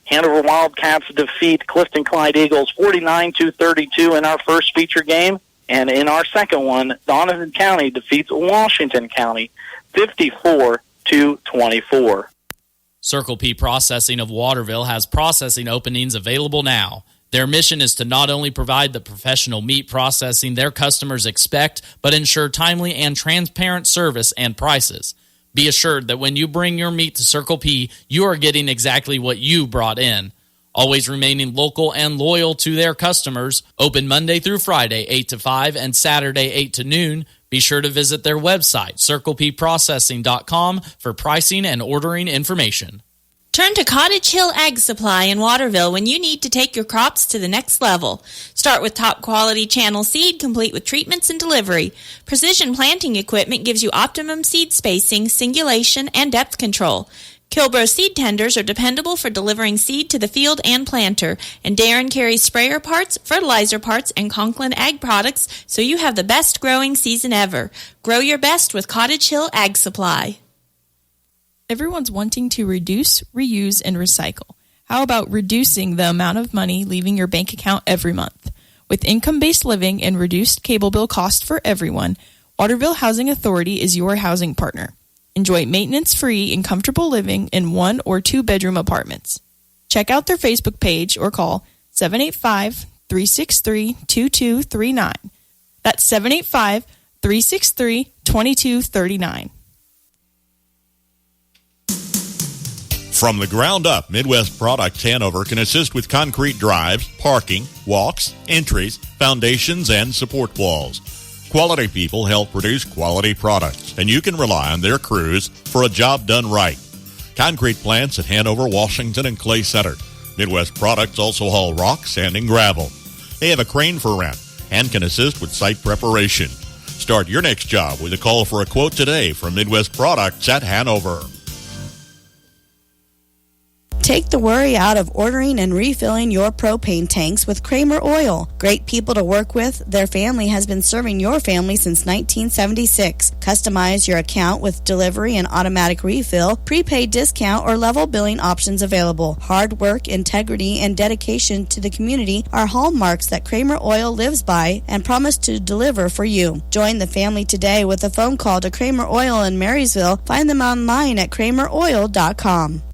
Hanover Wildcats defeat Clifton Clyde Eagles 49-32 in our first feature game. And in our second one, Doniphan County defeats Washington County 54-24. Circle P Processing of Waterville has processing openings available now. Their mission is to not only provide the professional meat processing their customers expect, but ensure timely and transparent service and prices. Be assured that when you bring your meat to Circle P, you are getting exactly what you brought in. Always remaining local and loyal to their customers. Open Monday through Friday, 8 to 5, and Saturday, 8 to noon. Be sure to visit their website, circlepprocessing.com, for pricing and ordering information. Turn to Cottage Hill Ag Supply in Waterville when you need to take your crops to the next level. Start with top quality channel seed complete with treatments and delivery. Precision planting equipment gives you optimum seed spacing, singulation, and depth control. Kilbro seed tenders are dependable for delivering seed to the field and planter. And Darren carries sprayer parts, fertilizer parts, and Conklin Ag products so you have the best growing season ever. Grow your best with Cottage Hill Ag Supply. Everyone's wanting to reduce, reuse, and recycle. How about reducing the amount of money leaving your bank account every month? With income-based living and reduced cable bill cost for everyone, Waterville Housing Authority is your housing partner. Enjoy maintenance-free and comfortable living in 1- or 2-bedroom apartments. Check out their Facebook page or call 785-363-2239. That's 785-363-2239. From the ground up, Midwest Products Hanover can assist with concrete drives, parking, walks, entries, foundations, and support walls. Quality people help produce quality products, and you can rely on their crews for a job done right. Concrete plants at Hanover, Washington, and Clay Center. Midwest Products also haul rock, sand, and gravel. They have a crane for rent and can assist with site preparation. Start your next job with a call for a quote today from Midwest Products at Hanover. Take the worry out of ordering and refilling your propane tanks with Kramer Oil. Great people to work with. Their family has been serving your family since 1976. Customize your account with delivery and automatic refill, prepaid discount, or level billing options available. Hard work, integrity, and dedication to the community are hallmarks that Kramer Oil lives by and promise to deliver for you. Join the family today with a phone call to Kramer Oil in Marysville. Find them online at krameroil.com.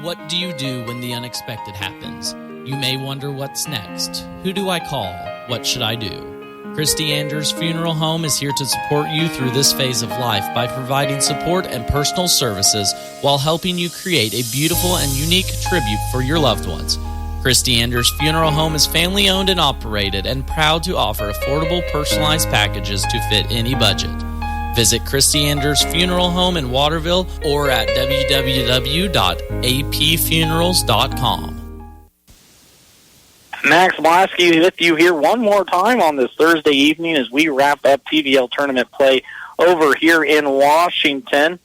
What do you do when the unexpected happens? You may wonder what's next. Who do I call? What should I do? Christy Anders Funeral Home is here to support you through this phase of life by providing support and personal services while helping you create a beautiful and unique tribute for your loved ones. Christy Anders Funeral Home is family owned and operated and proud to offer affordable personalized packages to fit any budget. Visit Christy Anders Funeral Home in Waterville or at www.apfunerals.com. Max Blasky with you here one more time on this Thursday evening as we wrap up TVL tournament play over here in Washington.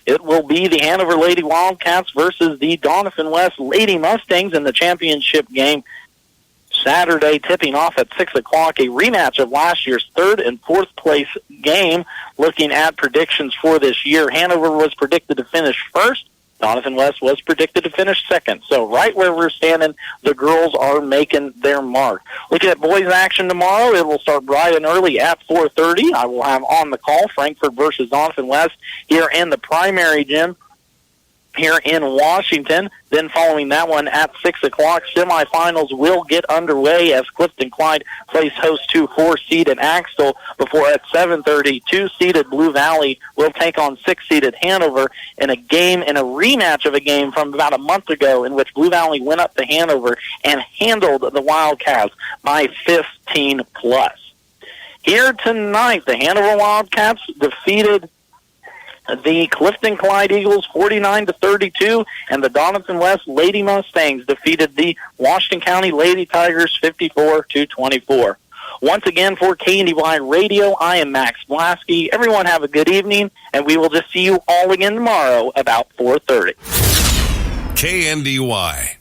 It will be the Hanover Lady Wildcats versus the Doniphan West Lady Mustangs in the championship game Saturday, tipping off at 6 o'clock, a rematch of last year's third and fourth place game. Looking at predictions for this year, Hanover was predicted to finish first. Doniphan West was predicted to finish second. So right where we're standing, the girls are making their mark. Looking at boys action tomorrow, it will start bright and early at 4:30. I will have on the call Frankfort versus Doniphan West here in the primary gym here in Washington. Then following that one at 6 o'clock, semifinals will get underway as Clifton Clyde plays host to 4-seeded Axtell before at 7:30, 2-seeded Blue Valley will take on 6-seeded Hanover in a rematch of a game from about a month ago in which Blue Valley went up to Hanover and handled the Wildcats by 15 plus. Here tonight, the Hanover Wildcats defeated the Clifton Clyde Eagles 49-32, and the Doniphan West Lady Mustangs defeated the Washington County Lady Tigers 54-24. Once again for KNDY Radio, I am Max Blasky. Everyone have a good evening, and we will just see you all again tomorrow about 4:30. KNDY.